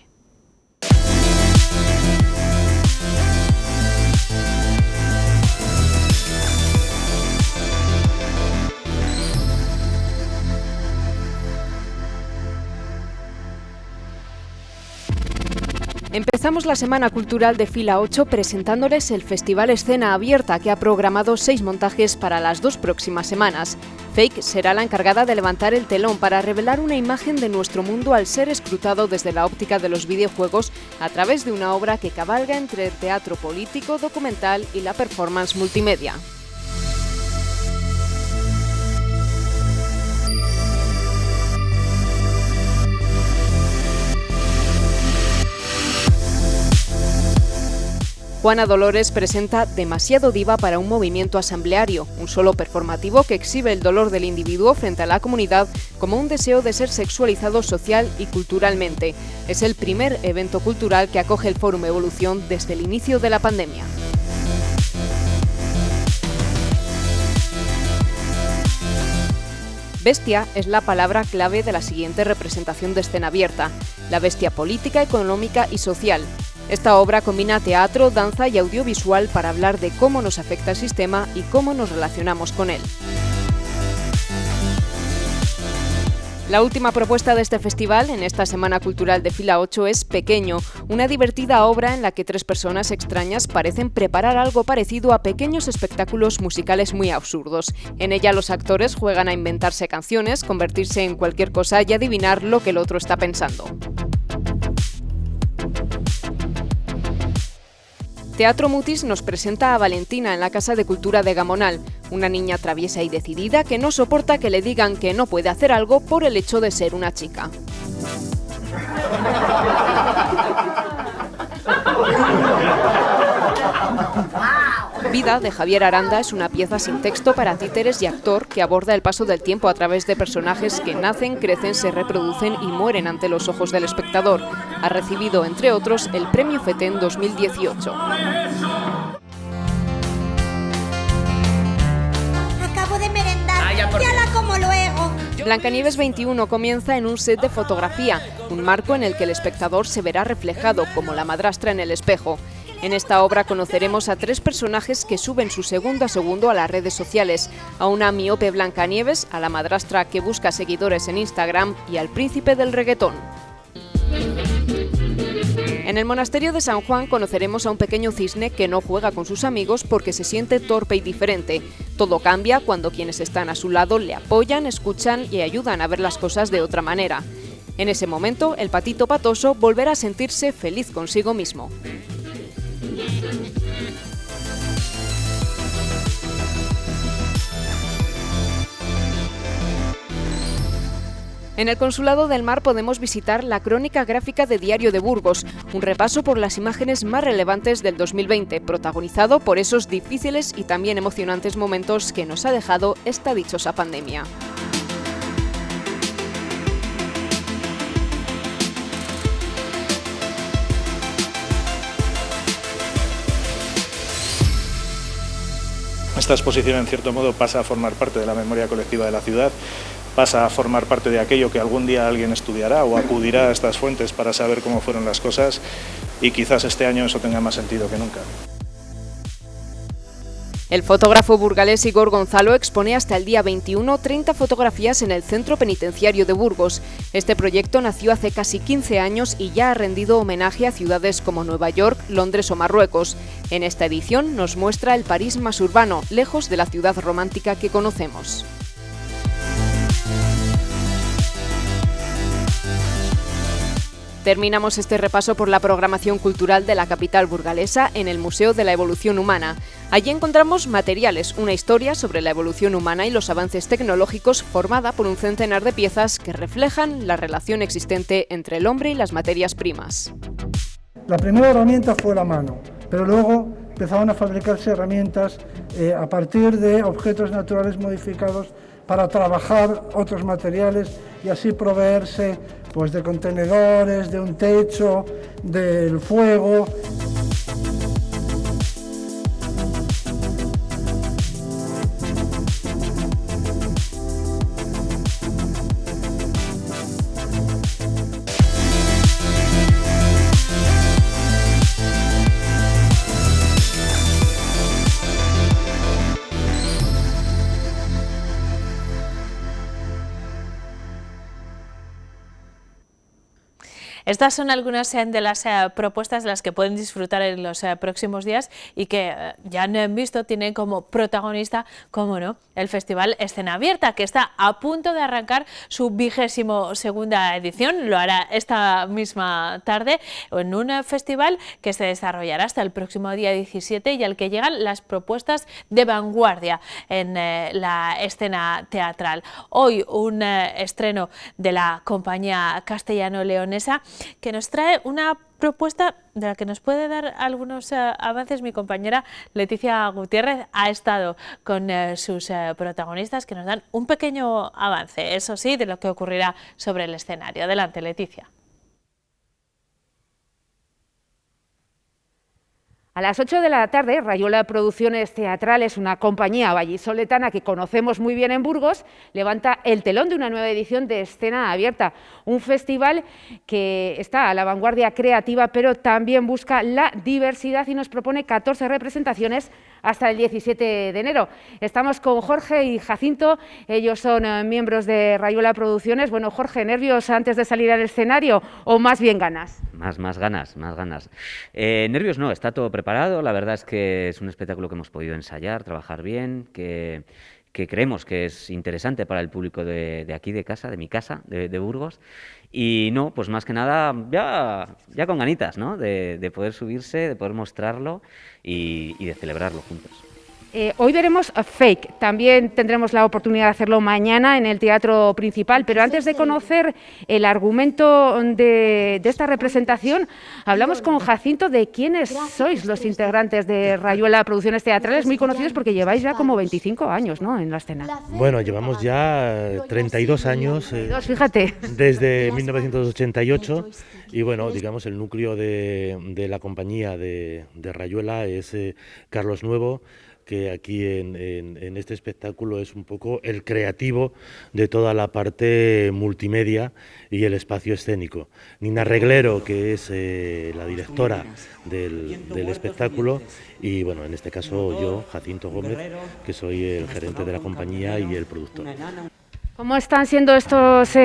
Empezamos la Semana Cultural de Fila 8 presentándoles el Festival Escena Abierta, que ha programado 6 montajes para las 2 próximas semanas. Fake será la encargada de levantar el telón para revelar una imagen de nuestro mundo al ser escrutado desde la óptica de los videojuegos a través de una obra que cabalga entre el teatro político, documental y la performance multimedia. Juana Dolores presenta Demasiado diva para un movimiento asambleario, un solo performativo que exhibe el dolor del individuo frente a la comunidad como un deseo de ser sexualizado social y culturalmente. Es el primer evento cultural que acoge el Fórum Evolución desde el inicio de la pandemia. Bestia es la palabra clave de la siguiente representación de escena abierta, la bestia política, económica y social. Esta obra combina teatro, danza y audiovisual para hablar de cómo nos afecta el sistema y cómo nos relacionamos con él. La última propuesta de este festival, en esta Semana Cultural de Fila 8, es Pequeño, una divertida obra en la que 3 personas extrañas parecen preparar algo parecido a pequeños espectáculos musicales muy absurdos. En ella los actores juegan a inventarse canciones, convertirse en cualquier cosa y adivinar lo que el otro está pensando. Teatro Mutis nos presenta a Valentina en la Casa de Cultura de Gamonal, una niña traviesa y decidida que no soporta que le digan que no puede hacer algo por el hecho de ser una chica. Vida, de Javier Aranda, es una pieza sin texto para títeres y actor que aborda el paso del tiempo a través de personajes que nacen, crecen, se reproducen y mueren ante los ojos del espectador. Ha recibido, entre otros, el Premio FETEN 2018. Acabo de merendar, ya la como luego. Blancanieves 21 comienza en un set de fotografía, un marco en el que el espectador se verá reflejado como la madrastra en el espejo. En esta obra conoceremos a 3 personajes que suben su segundo a segundo a las redes sociales, a una miope Blancanieves, a la madrastra que busca seguidores en Instagram y al príncipe del reggaetón. En el monasterio de San Juan conoceremos a un pequeño cisne que no juega con sus amigos porque se siente torpe y diferente. Todo cambia cuando quienes están a su lado le apoyan, escuchan y ayudan a ver las cosas de otra manera. En ese momento, el patito patoso volverá a sentirse feliz consigo mismo. En el Consulado del Mar podemos visitar la crónica gráfica de Diario de Burgos, un repaso por las imágenes más relevantes del 2020, protagonizado por esos difíciles y también emocionantes momentos que nos ha dejado esta dichosa pandemia. Esta exposición, en cierto modo, pasa a formar parte de la memoria colectiva de la ciudad, pasa a formar parte de aquello que algún día alguien estudiará o acudirá a estas fuentes para saber cómo fueron las cosas, y quizás este año eso tenga más sentido que nunca. El fotógrafo burgalés Igor Gonzalo expone hasta el día 21 30 fotografías en el Centro Penitenciario de Burgos. Este proyecto nació hace casi 15 años y ya ha rendido homenaje a ciudades como Nueva York, Londres o Marruecos. En esta edición nos muestra el París más urbano, lejos de la ciudad romántica que conocemos. Terminamos este repaso por la programación cultural de la capital burgalesa en el Museo de la Evolución Humana. Allí encontramos Materiales, una historia sobre la evolución humana y los avances tecnológicos formada por un centenar de piezas que reflejan la relación existente entre el hombre y las materias primas. La primera herramienta fue la mano, pero luego empezaron a fabricarse herramientas a partir de objetos naturales modificados para trabajar otros materiales y así proveerse pues, de contenedores, de un techo, del fuego. Estas son algunas de las propuestas de las que pueden disfrutar en los próximos días y que ya han visto, tienen como protagonista, como no, el Festival Escena Abierta, que está a punto de arrancar su 22ª edición. Lo hará esta misma tarde en un festival que se desarrollará hasta el próximo día 17 y al que llegan las propuestas de vanguardia en la escena teatral. Hoy un estreno de la compañía castellano-leonesa que nos trae una propuesta de la que nos puede dar algunos avances. Mi compañera Leticia Gutiérrez ha estado con sus protagonistas que nos dan un pequeño avance, eso sí, de lo que ocurrirá sobre el escenario. Adelante, Leticia. A las 8 de la tarde, Rayuela Producciones Teatrales, una compañía vallisoletana que conocemos muy bien en Burgos, levanta el telón de una nueva edición de Escena Abierta, un festival que está a la vanguardia creativa, pero también busca la diversidad y nos propone 14 representaciones hasta el 17 de enero. Estamos con Jorge y Jacinto, ellos son miembros de Rayuela Producciones. Bueno, Jorge, ¿nervios antes de salir al escenario o más bien ganas? Más ganas. Nervios no, está todo preparado. La verdad es que es un espectáculo que hemos podido ensayar, trabajar bien, que creemos que es interesante para el público de aquí de casa, de mi casa, de Burgos. Y no, pues más que nada ya con ganitas, ¿no? De poder subirse, de poder mostrarlo y de celebrarlo juntos. Hoy veremos Fake, también tendremos la oportunidad de hacerlo mañana en el Teatro Principal, pero antes de conocer el argumento de esta representación, hablamos con Jacinto de quiénes sois los integrantes de Rayuela Producciones Teatrales, muy conocidos porque lleváis ya como 25 años, ¿no?, en la escena. Bueno, llevamos ya 32 años, fíjate, desde 1988, y bueno, digamos el núcleo de la compañía de Rayuela es Carlos Nuevo, que aquí en este espectáculo es un poco el creativo de toda la parte multimedia y el espacio escénico. Nina Reglero, que es la directora del espectáculo, y bueno, en este caso yo, Jacinto Gómez, que soy el gerente de la compañía y el productor. ¿Cómo están siendo estos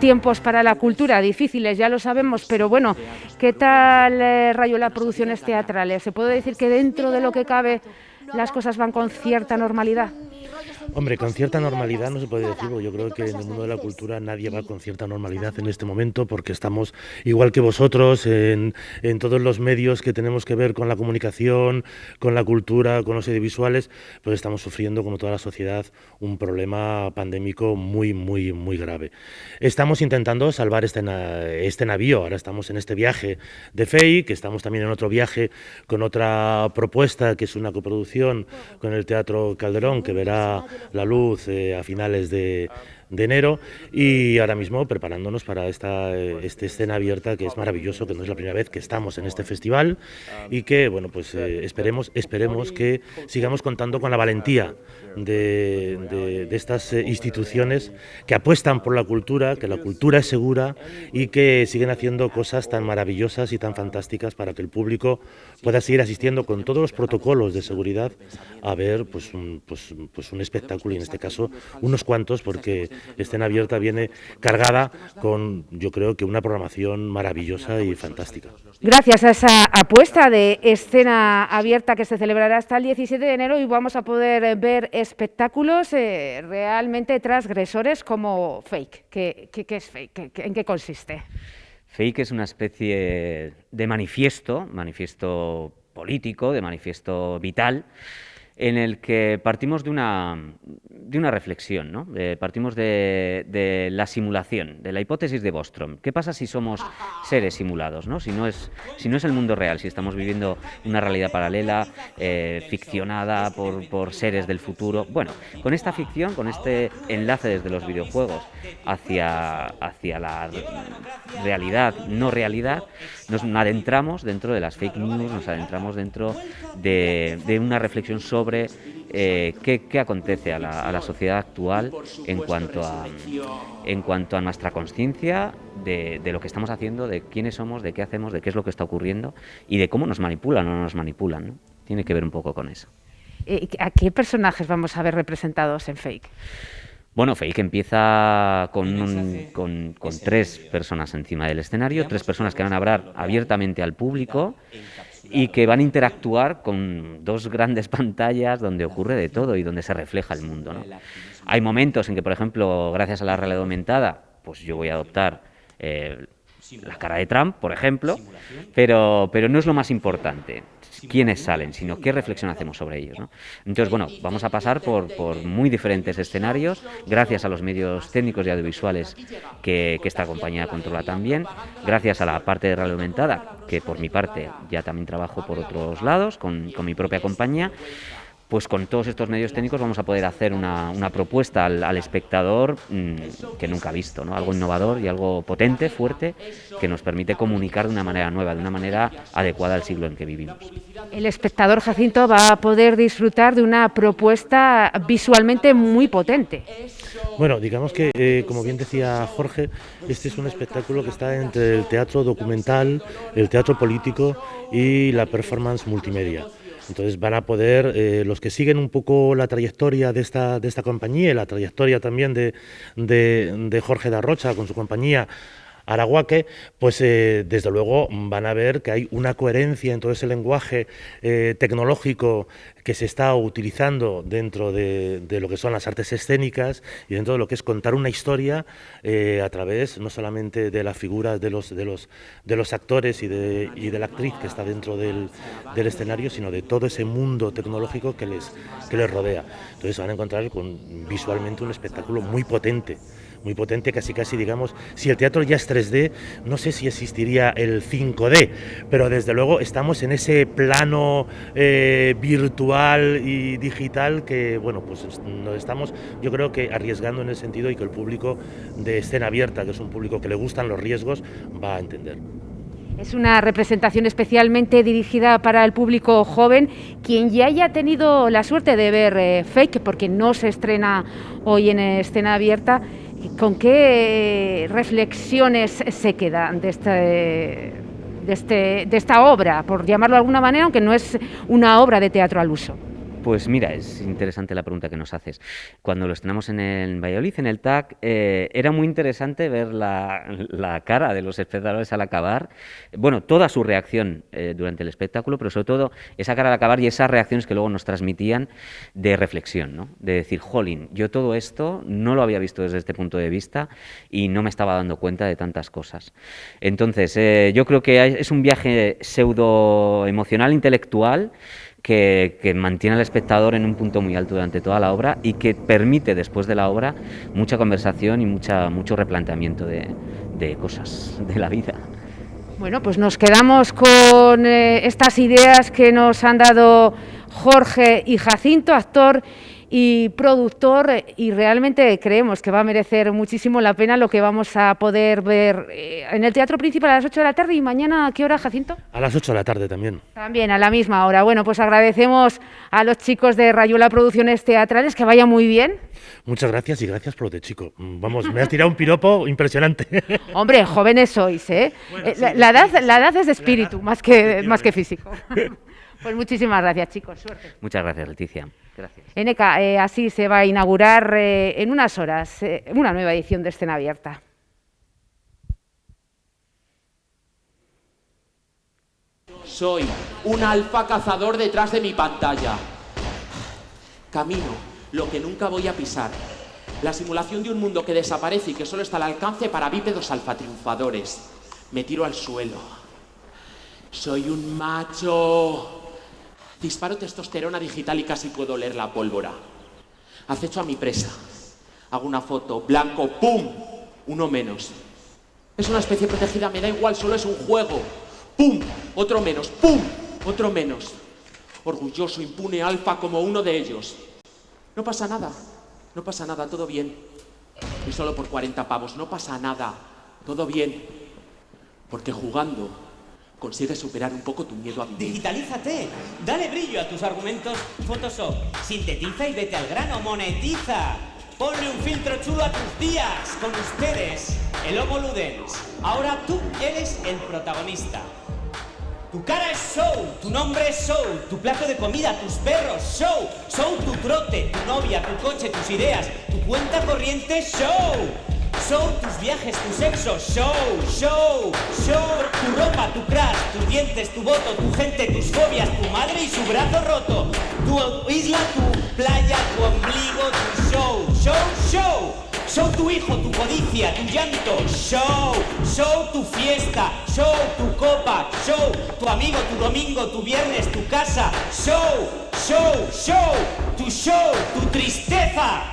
tiempos para la cultura? Difíciles, ya lo sabemos, pero bueno, ¿qué tal Rayuela Producciones Teatrales? ¿Se puede decir que dentro de lo que cabe las cosas van con cierta normalidad? Hombre, con cierta normalidad no se puede decir, porque yo creo que en el mundo de la cultura nadie va con cierta normalidad en este momento, porque estamos, igual que vosotros, en todos los medios que tenemos que ver con la comunicación, con la cultura, con los audiovisuales, pues estamos sufriendo, como toda la sociedad, un problema pandémico muy grave. Estamos intentando salvar este navío, ahora estamos en este viaje de Fake, estamos también en otro viaje con otra propuesta, que es una coproducción con el Teatro Calderón, que verá la luz a finales de enero, y ahora mismo preparándonos para esta escena abierta, que es maravilloso, que no es la primera vez que estamos en este festival, y que bueno, pues esperemos que sigamos contando con la valentía de estas instituciones que apuestan por la cultura, que la cultura es segura y que siguen haciendo cosas tan maravillosas y tan fantásticas para que el público pueda seguir asistiendo con todos los protocolos de seguridad a ver pues un espectáculo, y en este caso unos cuantos, porque Escena Abierta viene cargada con, yo creo que una programación maravillosa y fantástica. Gracias a esa apuesta de Escena Abierta, que se celebrará hasta el 17 de enero, y vamos a poder ver espectáculos realmente transgresores como Fake. ¿Qué es Fake? ¿En qué consiste? Fake es una especie de manifiesto político, de manifiesto vital, en el que partimos de una reflexión, ¿no? Partimos de la simulación, de la hipótesis de Bostrom. ¿Qué pasa si somos seres simulados, ¿no? Si no es el mundo real, si estamos viviendo una realidad paralela, ficcionada por seres del futuro? Bueno, con esta ficción, con este enlace desde los videojuegos hacia la realidad, no realidad, nos adentramos dentro de las fake news, nos adentramos dentro de una reflexión sobre qué acontece a la sociedad actual en cuanto a nuestra conciencia de lo que estamos haciendo, de quiénes somos, de qué hacemos, de qué es lo que está ocurriendo y de cómo nos manipulan o no nos manipulan, ¿no? Tiene que ver un poco con eso. ¿A qué personajes vamos a ver representados en Fake? Bueno, Fake empieza con 3 personas encima del escenario, 3 personas que van a hablar abiertamente al público y que van a interactuar con 2 grandes pantallas donde ocurre de todo y donde se refleja el mundo, ¿no? Hay momentos en que, por ejemplo, gracias a la realidad aumentada, pues yo voy a adoptar la cara de Trump, por ejemplo, pero no es lo más importante quiénes salen, sino qué reflexión hacemos sobre ellos, ¿no? Entonces, bueno, vamos a pasar por muy diferentes escenarios, gracias a los medios técnicos y audiovisuales que esta compañía controla también, gracias a la parte de realidad aumentada, que por mi parte ya también trabajo por otros lados, con mi propia compañía. Pues con todos estos medios técnicos vamos a poder hacer una propuesta al espectador que nunca ha visto, ¿no? Algo innovador y algo potente, fuerte, que nos permite comunicar de una manera nueva, de una manera adecuada al siglo en que vivimos. El espectador, Jacinto, va a poder disfrutar de una propuesta visualmente muy potente. Bueno, digamos que, como bien decía Jorge, este es un espectáculo que está entre el teatro documental, el teatro político y la performance multimedia. Entonces van a poder, los que siguen un poco la trayectoria de esta compañía y la trayectoria también de Jorge Darrocha con su compañía Araguaque, pues desde luego van a ver que hay una coherencia en todo ese lenguaje tecnológico que se está utilizando dentro de lo que son las artes escénicas y dentro de lo que es contar una historia a través no solamente de las figuras de los actores y de la actriz que está dentro del escenario, sino de todo ese mundo tecnológico que les rodea. Entonces van a encontrar visualmente un espectáculo muy potente, casi digamos, si el teatro ya es 3D, no sé si existiría el 5D, pero desde luego estamos en ese plano virtual y digital que, bueno, pues nos estamos, yo creo que arriesgando en el sentido y que el público de escena abierta, que es un público que le gustan los riesgos, va a entender. Es una representación especialmente dirigida para el público joven. Quien ya haya tenido la suerte de ver Fake, porque no se estrena hoy en escena abierta, ¿con qué reflexiones se quedan de esta obra, por llamarlo de alguna manera, aunque no es una obra de teatro al uso? Pues mira, es interesante la pregunta que nos haces. Cuando lo estrenamos en Valladolid, en el TAC, era muy interesante ver la cara de los espectadores al acabar, bueno, toda su reacción durante el espectáculo, pero sobre todo esa cara al acabar y esas reacciones que luego nos transmitían de reflexión, ¿no? De decir, jolín, yo todo esto no lo había visto desde este punto de vista y no me estaba dando cuenta de tantas cosas. Entonces, yo creo que es un viaje pseudo emocional, intelectual, que mantiene al espectador en un punto muy alto durante toda la obra y que permite después de la obra mucha conversación y mucho replanteamiento de cosas de la vida. Bueno, pues nos quedamos con estas ideas que nos han dado Jorge y Jacinto, actor y productor, y realmente creemos que va a merecer muchísimo la pena lo que vamos a poder ver en el Teatro Principal a las 8 de la tarde. ¿Y mañana a qué hora, Jacinto? A las 8 de la tarde también. También a la misma hora. Bueno, pues agradecemos a los chicos de Rayuela Producciones Teatrales, que vaya muy bien. Muchas gracias y gracias por lo de chico. Vamos, me has tirado un piropo impresionante. Hombre, jóvenes sois, ¿eh? Bueno, sí, la edad es de espíritu, más que físico. Pues muchísimas gracias, chicos. Suerte. Muchas gracias, Leticia. Gracias. Eneca, así se va a inaugurar en unas horas una nueva edición de Escena Abierta. Soy un alfa cazador detrás de mi pantalla. Camino lo que nunca voy a pisar. La simulación de un mundo que desaparece y que solo está al alcance para bípedos alfa triunfadores. Me tiro al suelo. Soy un macho. Disparo testosterona digital y casi puedo oler la pólvora. Acecho a mi presa. Hago una foto. Blanco. ¡Pum! Uno menos. Es una especie protegida. Me da igual. Solo es un juego. ¡Pum! Otro menos. ¡Pum! Otro menos. Orgulloso, impune, alfa como uno de ellos. No pasa nada. No pasa nada. Todo bien. Y solo por 40 pavos. No pasa nada. Todo bien. Porque jugando consigues superar un poco tu miedo a vivir. Digitalízate, dale brillo a tus argumentos Photoshop, sintetiza y vete al grano, monetiza. Ponle un filtro chulo a tus días. Con ustedes, el Homo Ludens. Ahora tú eres el protagonista. Tu cara es show, tu nombre es show, tu plato de comida, tus perros, show. Show tu trote, tu novia, tu coche, tus ideas, tu cuenta corriente, show. Show tus viajes, tu sexo, show, show, show. Tu ropa, tu crash, tus dientes, tu voto, tu gente, tus fobias, tu madre y su brazo roto. Tu isla, tu playa, tu ombligo, tu show, show, show. Show tu hijo, tu codicia, tu llanto, show, show tu fiesta, show tu copa, show tu amigo, tu domingo, tu viernes, tu casa, show, show, show, tu tristeza.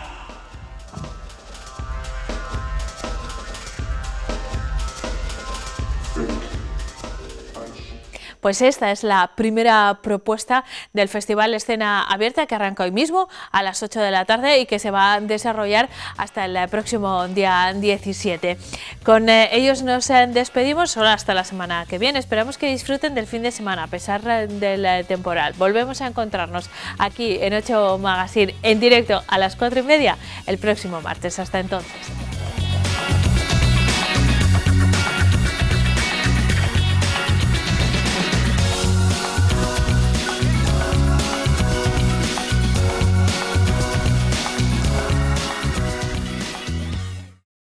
Pues esta es la primera propuesta del Festival Escena Abierta, que arranca hoy mismo a las 8 de la tarde y que se va a desarrollar hasta el próximo día 17. Con ellos nos despedimos, solo hasta la semana que viene. Esperamos que disfruten del fin de semana a pesar del temporal. Volvemos a encontrarnos aquí en 8 Magazine en directo a las 4:30 el próximo martes. Hasta entonces.